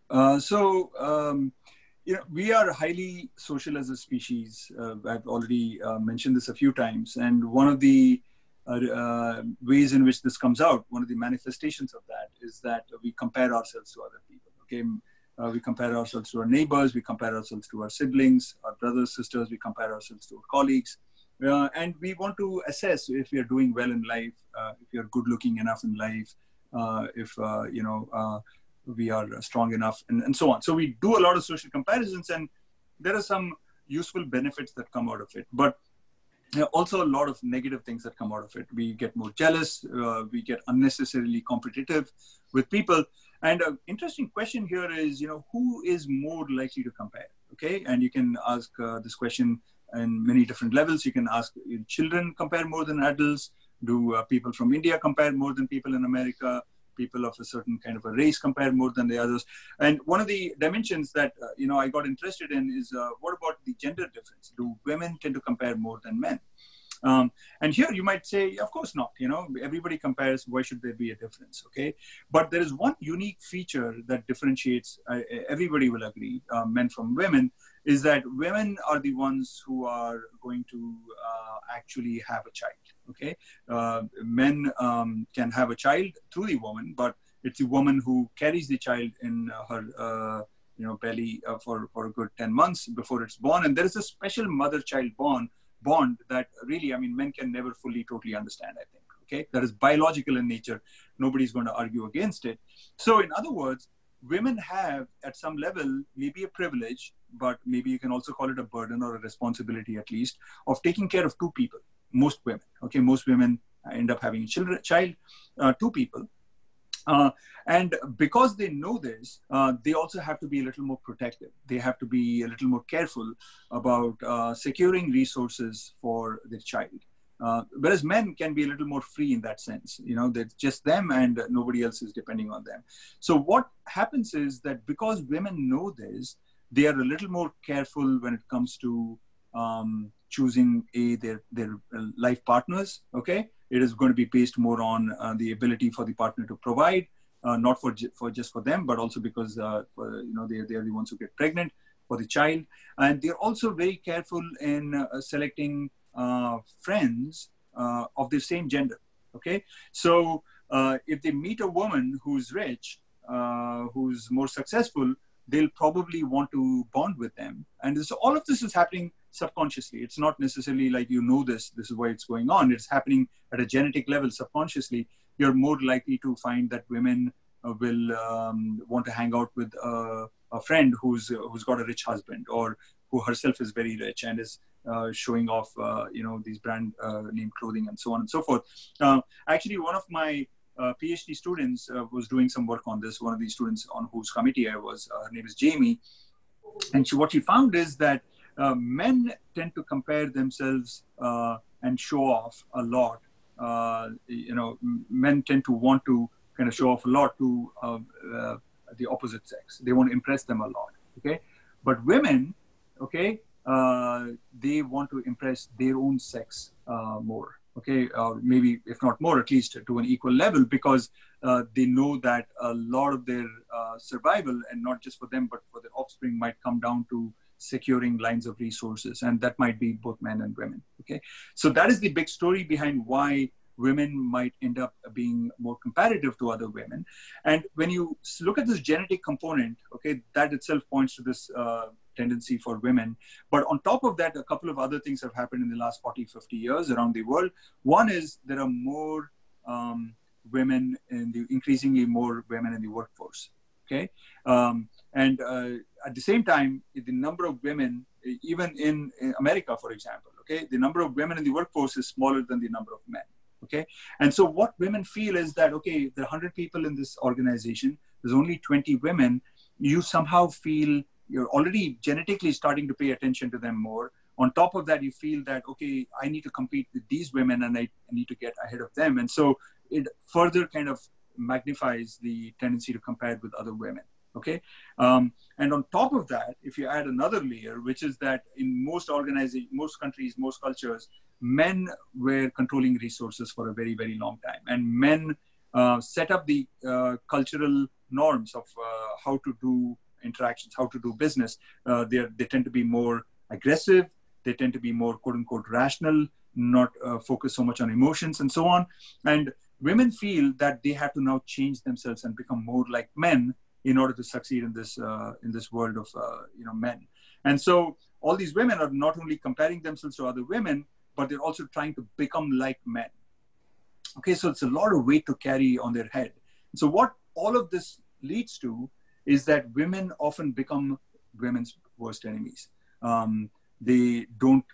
You know, we are highly social as a species. I've already mentioned this a few times, and one of the ways in which this comes out, one of the manifestations of that is that we compare ourselves to other people. Okay, we compare ourselves to our neighbors, we compare ourselves to our siblings, our brothers, sisters, we compare ourselves to our colleagues, and we want to assess if we are doing well in life, if we are good looking enough in life, if we are strong enough, and so on. So we do a lot of social comparisons, and there are some useful benefits that come out of it, but also a lot of negative things that come out of it. We get more jealous, we get unnecessarily competitive with people. And an interesting question here is, who is more likely to compare? Okay, and you can ask this question in many different levels. You can ask, children compare more than adults? Do people from India compare more than people in America? People of a certain kind of a race compare more than the others? And one of the dimensions that I got interested in is what about the gender difference? Do women tend to compare more than men? And here you might say, of course not. Everybody compares. Why should there be a difference? Okay, but there is one unique feature that differentiates. Everybody will agree, men from women, is that women are the ones who are going to actually have a child. Okay, men can have a child through the woman, but it's the woman who carries the child in her belly for a good 10 months before it's born, and there is a special mother-child bond that really, men can never fully totally understand, I think. Okay, that is biological in nature. Nobody's going to argue against it. So in other words, women have at some level maybe a privilege, but maybe you can also call it a burden or a responsibility at least, of taking care of two people. Most women, okay, most women end up having two people. And because they know this, they also have to be a little more protective. They have to be a little more careful about securing resources for their child. Whereas men can be a little more free in that sense. That's just them and nobody else is depending on them. So what happens is that because women know this, they are a little more careful when it comes to choosing their life partners. Okay, it is going to be based more on the ability for the partner to provide, not for just for them, but also because they are the ones who get pregnant for the child, and they're also very careful in selecting friends of the same gender. Okay, so if they meet a woman who's rich, who's more successful, they'll probably want to bond with them. And all of this is happening subconsciously. It's not necessarily like this is why it's going on. It's happening at a genetic level subconsciously. You're more likely to find that women will want to hang out with a friend who's got a rich husband, or who herself is very rich and is showing off these brand name clothing and so on and so forth. Actually, one of my PhD students was doing some work on this. One of the students on whose committee I was, her name is Jamie, and what she found is that men tend to compare themselves and show off a lot. Men tend to want to kind of show off a lot to the opposite sex. They want to impress them a lot. Okay, but women, okay, they want to impress their own sex more. Okay, or maybe if not more, at least to an equal level, because they know that a lot of their survival, and not just for them, but for their offspring, might come down to securing lines of resources, and that might be both men and women. Okay, so that is the big story behind why women might end up being more competitive to other women. And when you look at this genetic component, okay, that itself points to this tendency for women. But on top of that, a couple of other things have happened in the last 40, 50 years around the world. One is there are more increasingly more women in the workforce. Okay. And at the same time, the number of women, even in America, for example, okay, the number of women in the workforce is smaller than the number of men. Okay. And so what women feel is that, okay, there are 100 people in this organization, there's only 20 women, you somehow feel you're already genetically starting to pay attention to them more. On top of that, you feel that, okay, I need to compete with these women and I need to get ahead of them. And so it further kind of magnifies the tendency to compare with other women. Okay. And on top of that, if you add another layer, which is that in most organizations, most countries, most cultures, men were controlling resources for a very, very long time. And men set up the cultural norms of how to do interactions, how to do business. They tend to be more aggressive. They tend to be more, quote unquote, rational, not focus so much on emotions and so on. And women feel that they have to now change themselves and become more like men in order to succeed in this world of men. And so all these women are not only comparing themselves to other women, but they're also trying to become like men. Okay, so it's a lot of weight to carry on their head. So what all of this leads to is that women often become women's worst enemies. They don't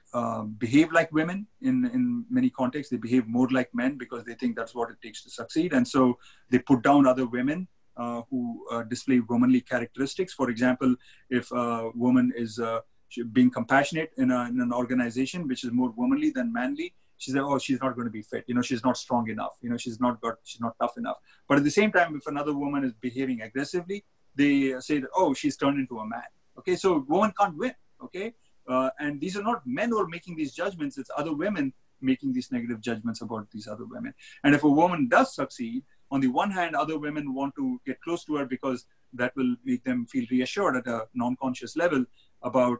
behave like women in many contexts. They behave more like men because they think that's what it takes to succeed. And so they put down other women who display womanly characteristics. For example, if a woman is being compassionate in an organization which is more womanly than manly, she said, oh, she's not going to be fit. She's not strong enough. She's not tough enough. But at the same time, if another woman is behaving aggressively, they say that, oh, she's turned into a man. Okay, so woman can't win. Okay, and these are not men who are making these judgments. It's other women making these negative judgments about these other women. And if a woman does succeed, on the one hand, other women want to get close to her because that will make them feel reassured at a non-conscious level about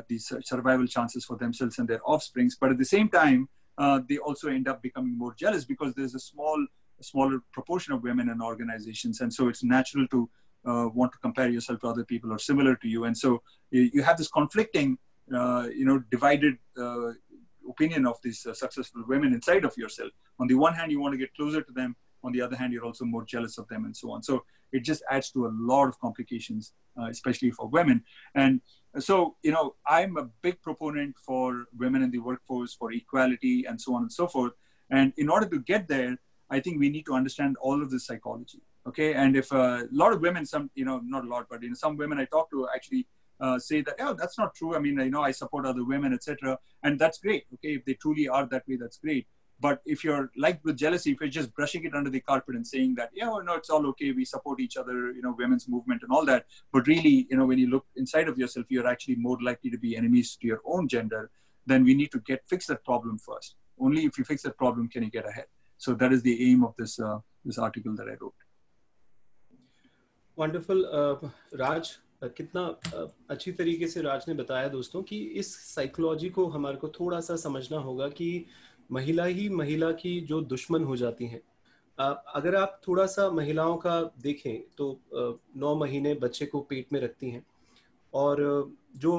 these survival chances for themselves and their offsprings. But at the same time, they also end up becoming more jealous because there's a smaller proportion of women in organizations. And so it's natural to want to compare yourself to other people or similar to you. And so you have this conflicting, divided opinion of these successful women inside of yourself. On the one hand, you want to get closer to them. On the other hand, you're also more jealous of them and so on. So it just adds to a lot of complications, especially for women. And so, I'm a big proponent for women in the workforce, for equality and so on and so forth. And in order to get there, I think we need to understand all of this psychology. Okay. And if a lot of women, not a lot, but some women I talk to actually say that, oh, that's not true. I mean, I support other women, etc. And that's great. Okay. If they truly are that way, that's great. But if you're like with jealousy, if you're just brushing it under the carpet and saying that, no, it's all okay, we support each other, women's movement and all that. But really, when you look inside of yourself, you're actually more likely to be enemies to your own gender. Then we need to fix that problem first. Only if you fix that problem can you get ahead. So that is the aim of this article that I wrote. Wonderful, Raj. कितना अच्छी तरीके से राज ने बताया दोस्तों कि इस psychology को हमारे को थोड़ा सा समझना होगा कि महिला ही महिला की जो दुश्मन हो जाती हैं। अगर आप थोड़ा सा महिलाओं का देखें तो 9 महीने बच्चे को पेट में रखती हैं और जो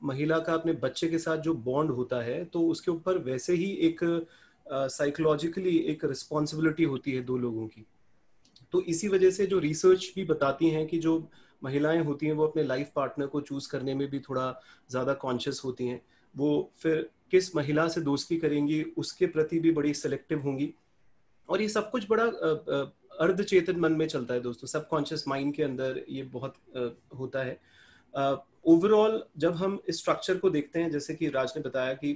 महिला का अपने बच्चे के साथ जो बॉन्ड होता है तो उसके ऊपर वैसे ही एक साइकोलॉजिकली एक रिस्पॉन्सिबिलिटी होती है 2 लोगों की। तो इसी वजह से जो रिसर्च भी बताती हैं कि जो महिलाएं होती हैं वो अपने लाइफ पार्टनर को चूज करने में भी थोड़ा ज़्यादा कॉन्शियस होती हैं। वो फिर किस महिला से दोस्ती करेंगी उसके प्रति भी बड़ी सेलेक्टिव होंगी और ये सब कुछ बड़ा अर्ध चेतन मन में चलता है दोस्तों, सबकॉन्शियस माइंड के अंदर ये बहुत होता है। ओवरऑल जब हम इस स्ट्रक्चर को देखते हैं, जैसे कि राज ने बताया कि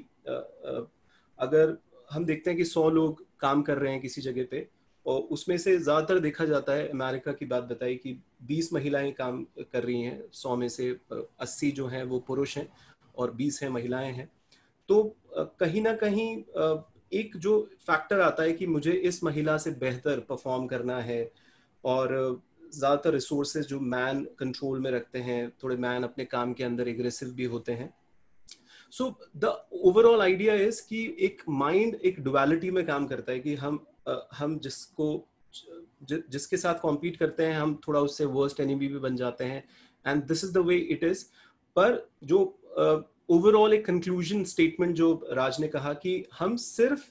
अगर हम देखते हैं कि 100 लोग काम कर रहे हैं किसी जगह पे और उसमें से ज़्यादातर देखा जाता है, अमेरिका की बात बताई कि 20 महिलाएं काम कर रही हैं, 100 में से 80 जो हैं वो पुरुष हैं और 20 हैं महिलाएं हैं। तो कहीं ना कहीं एक जो फैक्टर आता है कि मुझे इस महिला से बेहतर परफॉर्म करना है और ज़्यादातर रिसोर्सेज जो मैन कंट्रोल में रखते हैं, थोड़े मैन अपने काम के अंदर एग्रेसिव भी होते हैं। So the overall idea is कि एक माइंड एक डुअलिटी में काम करता है कि हम जिसके साथ कॉम्पीट करते हैं हम थोड़ा उससे वर्स्ट एनिमी भी बन जाते हैं, and this is the way it is. पर जो ओवरऑल एक कंक्लूजन स्टेटमेंट जो राज ने कहा कि हम सिर्फ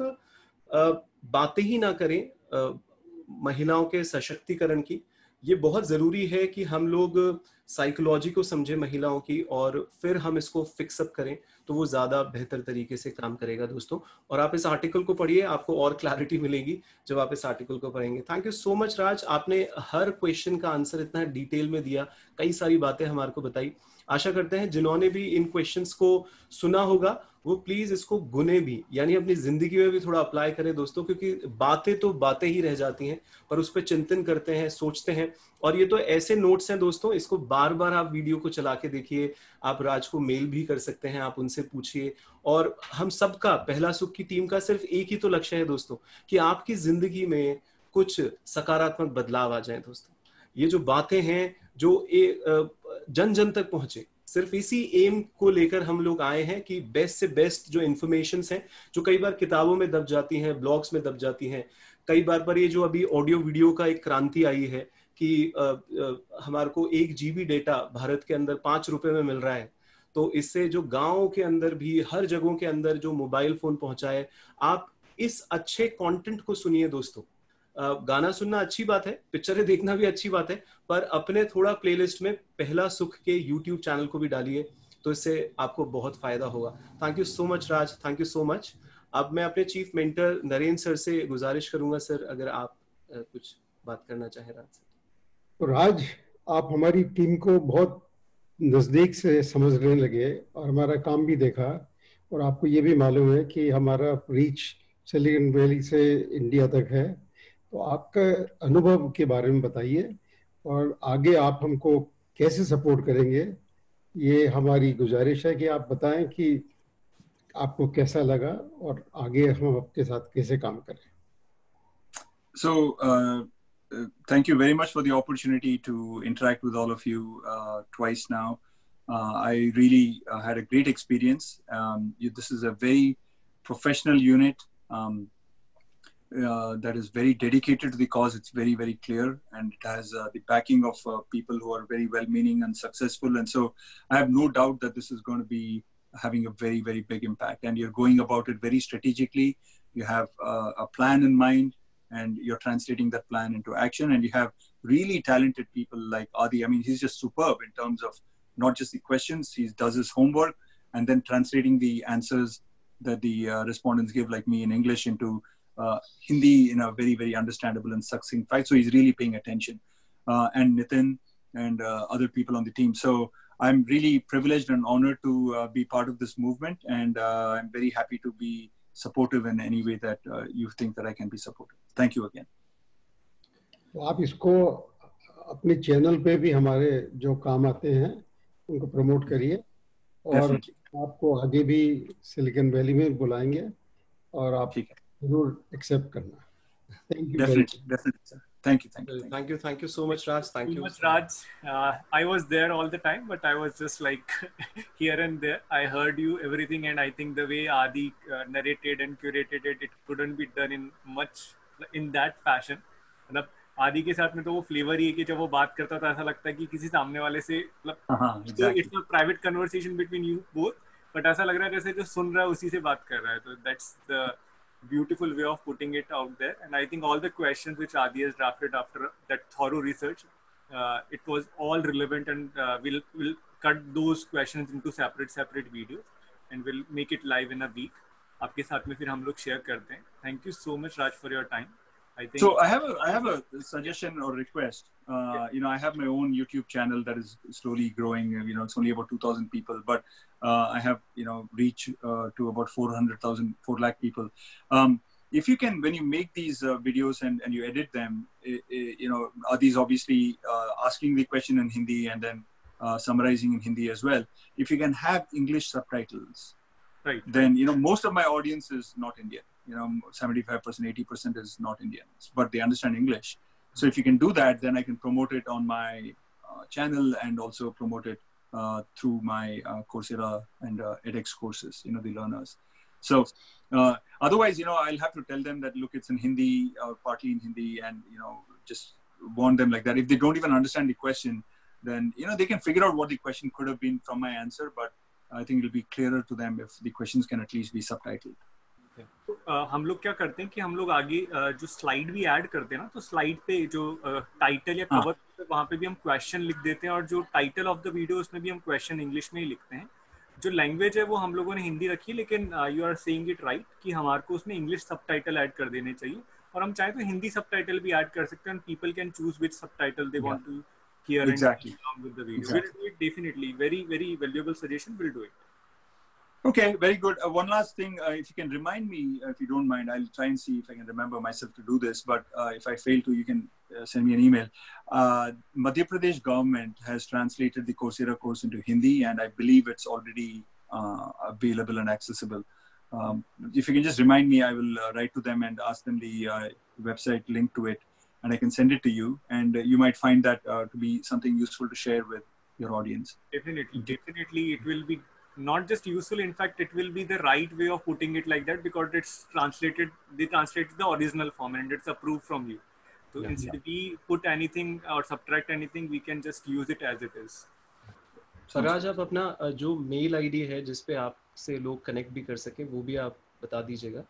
बातें ही ना करें महिलाओं के सशक्तिकरण की, ये बहुत जरूरी है कि हम लोग साइकोलॉजी को समझे महिलाओं की और फिर हम इसको फिक्स अप करें, तो वो ज्यादा बेहतर तरीके से काम करेगा दोस्तों। और आप इस आर्टिकल को पढ़िए, आपको और क्लैरिटी मिलेगी जब आप इस आर्टिकल को पढ़ेंगे। Thank you so much Raj, आपने हर क्वेश्चन का आंसर इतना डिटेल में दिया, कई सारी बातें हमारे को बताई। आशा करते हैं जिन्होंने भी इन क्वेश्चंस को सुना होगा वो प्लीज इसको गुने भी, यानी अपनी जिंदगी में भी थोड़ा अप्लाई करें दोस्तों, क्योंकि बातें तो बातें ही रह जाती हैं, पर उस पर चिंतन करते हैं, सोचते हैं। और ये तो ऐसे नोट्स हैं दोस्तों, इसको बार बार आप वीडियो को चला के देखिए, आप राज को मेल भी कर सकते हैं, आप उनसे पूछिए। और हम सबका, पहला सुख की टीम का सिर्फ एक ही तो लक्ष्य है दोस्तों, कि आपकी जिंदगी में कुछ सकारात्मक बदलाव आ जाए दोस्तों। ये जो बातें हैं जो जन जन तक पहुंचे, सिर्फ इसी एम को लेकर हम लोग आए हैं कि बेस्ट से बेस्ट जो इन्फॉर्मेशंस हैं, जो कई बार किताबों में दब जाती हैं, ब्लॉग्स में दब जाती हैं कई बार, पर ये जो अभी ऑडियो वीडियो का एक क्रांति आई है कि हमारे को 1 GB डेटा भारत के अंदर 5 रुपए में मिल रहा है, तो इससे जो गाँव के अंदर भी हर जगहों के अंदर जो मोबाइल फोन पहुंचा है, आप इस अच्छे कंटेंट को सुनिए दोस्तों। गाना सुनना अच्छी बात है, पिक्चरें देखना भी अच्छी बात है, पर अपने थोड़ा प्लेलिस्ट में पहला सुख के YouTube चैनल को भी डालिए, तो इससे आपको बहुत फायदा होगा। Thank you so much Raj, thank you so much. अब मैं अपने चीफ मेंटर नरेंद्र सर से गुजारिश करूंगा, सर अगर आप कुछ बात करना चाहें राज से। तो राज, आप हमारी टीम को बहुत नज़दीक से समझने लगे और हमारा काम भी देखा, और आपको ये भी मालूम है कि हमारा रीच सिलिकॉन वैली से इंडिया तक है। तो आपका अनुभव के बारे में बताइए और आगे आप हमको कैसे सपोर्ट करेंगे, ये हमारी गुजारिश है कि आप बताएं कि आपको कैसा लगा और आगे हम आपके साथ कैसे काम करें। So thank you very much for the opportunity to interact with all of you twice now. I really had a great experience. This is a very professional unit that is very dedicated to the cause. It's very, very clear, and it has the backing of people who are very well-meaning and successful. And so I have no doubt that this is going to be having a very, very big impact. And you're going about it very strategically. You have a plan in mind, and you're translating that plan into action. And you have really talented people like Adi. I mean, he's just superb in terms of not just the questions, he does his homework, and then translating the answers that the respondents give, like me, in English into Hindi in a very, very understandable and succinct fact. So he's really paying attention. And Nitin and other people on the team. So I'm really privileged and honored to be part of this movement. And I'm very happy to be supportive in any way that you think that I can be supportive. Thank you again. तो आप इसको अपने channel पे भी हमारे जो काम आते हैं उनको प्रमोट करिए, और आपको आगे भी सिलिकॉन वैली में बुलाएंगे और आप जरूर एक्सेप्ट करना। Thank you. Definitely, sir. Thank you so much, Raj. Thank you, Raj. I was there all the time, but I was just like here and there. I heard you everything, and I think the way Adi narrated and curated it, it couldn't be done in that fashion. मतलब आदि के साथ में तो वो flavour ही है कि जब वो बात करता था ऐसा लगता है कि किसी सामने वाले से, मतलब it's a private conversation between you both, but ऐसा लग रहा है जैसे जो सुन रहा है उसी से बात कर रहा है. तो that's the beautiful way of putting it out there. And I think all the questions which Adi has drafted after that thorough research, it was all relevant, and we'll cut those questions into separate videos and we'll make it live in a week. आपके साथ में फिर हम लोग share करते हैं. Thank you so much, Raj, for your time. I think so. I have a suggestion or request. You know, I have my own YouTube channel that is slowly growing. You know, it's only about 2,000 people, but I have, you know, reach to about 4 lakh people. If you can, when you make these videos and you edit them, you know, Adi's obviously asking the question in Hindi and then summarizing in Hindi as well. If you can have English subtitles, right, then, you know, most of my audience is not Indian. You know, 75%, 80% is not Indians, but they understand English. So if you can do that, then I can promote it on my channel and also promote it through my Coursera and edX courses, you know, the learners. So otherwise, you know, I'll have to tell them that, look, it's in Hindi or partly in Hindi, and, you know, just warn them like that. If they don't even understand the question, then, you know, they can figure out what the question could have been from my answer, but I think it'll be clearer to them if the questions can at least be subtitled. हम लोग क्या करते हैं कि हम लोग आगे जो स्लाइड भी ऐड करते हैं ना, तो स्लाइड पे जो टाइटल या कवर वहाँ पे भी हम क्वेश्चन लिख देते हैं, और जो टाइटल ऑफ द वीडियो उसमें भी हम क्वेश्चन इंग्लिश में ही लिखते हैं. जो लैंग्वेज है वो हम लोगों ने हिंदी रखी है, लेकिन you are saying it right कि हमारे को उसमें इंग्लिश सबटाइटल ऐड कर देने चाहिए, और हम चाहे तो हिंदी सबटाइटल भी ऐड कर सकते हैं. People can choose which subtitle they want to hear and along with the video. We'll do it definitely. Very valuable suggestion. We'll do it. Okay, very good. One last thing, if you can remind me, if you don't mind, I'll try and see if I can remember myself to do this. But if I fail to, you can send me an email. Madhya Pradesh government has translated the Coursera course into Hindi, and I believe it's already available and accessible. If you can just remind me, I will write to them and ask them the website link to it, and I can send it to you. And you might find that to be something useful to share with your audience. Definitely, it will be not just useful. In fact, it will be the right way of putting it like that, because it's translated. They translated the original form, and it's approved from you. So instead we put anything or subtract anything, we can just use it as it is. Swaraj, आप अपना जो mail ID है जिसपे आपसे लोग connect भी कर सके, वो भी आप बता दीजिएगा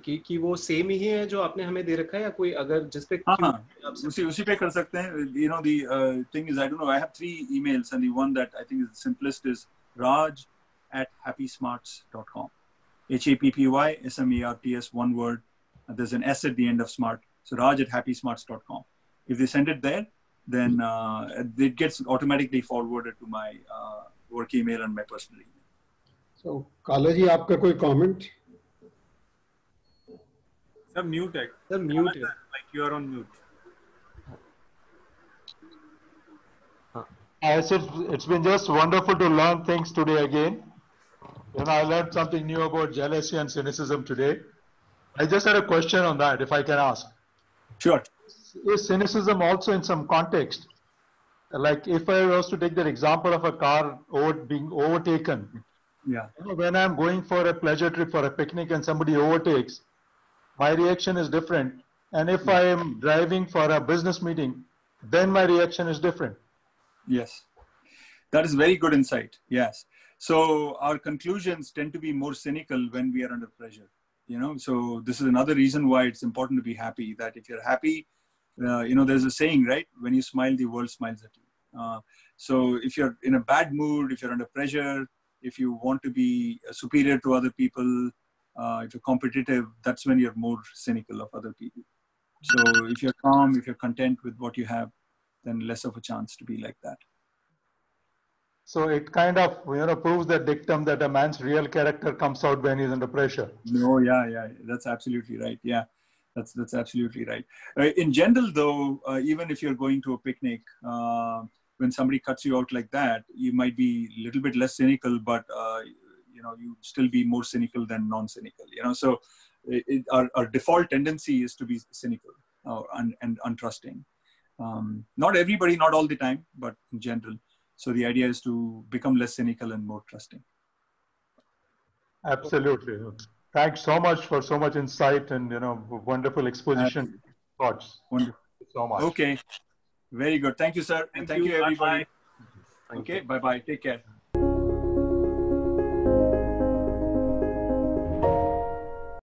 कि वो सेम ही है जो आपने हमें दे रखा है, या कोई अगर जिसपे उसी पे कर सकते हैं. You know, the thing is, I don't know, I have 3 emails, and the one that I think is the simplest is raj@happysmarts.com. HAPPYSMARTS, one word. There's an S at the end of smart. So raj@happysmarts.com. If they send it there, then it gets automatically forwarded to my work email and my personal email. So, Kala ji, आपका कोई comment? Sir, mute it. Sir, mute it. Like you are on mute. I said it's been just wonderful to learn things today again. You know, I learned something new about jealousy and cynicism today. I just had a question on that, if I can ask. Sure. Is cynicism also in some context? Like if I was to take that example of a car being overtaken. Yeah. You know, when I'm going for a pleasure trip for a picnic and somebody overtakes, my reaction is different. And if I am driving for a business meeting, then my reaction is different. Yes, that is very good insight. Yes. So our conclusions tend to be more cynical when we are under pressure, you know. So this is another reason why it's important to be happy, that if you're happy, you know, there's a saying, right? When you smile, the world smiles at you. So if you're in a bad mood, if you're under pressure, if you want to be superior to other people, if you're competitive, that's when you're more cynical of other people. So if you're calm, if you're content with what you have, then less of a chance to be like that. So it kind of, you know, proves that dictum that a man's real character comes out when he's under pressure. No, yeah, that's absolutely right. Yeah, that's absolutely right. In general, though, even if you're going to a picnic, when somebody cuts you out like that, you might be a little bit less cynical, but you know, you still be more cynical than non-cynical. You know, so our default tendency is to be cynical and untrusting. Not everybody, not all the time, but in general. So the idea is to become less cynical and more trusting. Absolutely. Thanks so much for so much insight and, you know, wonderful exposition. Thoughts. Wonderful. Thank you so much. Okay. Very good. Thank you, sir. And thank you everybody. Bye-bye. Okay. Bye-bye. Take care.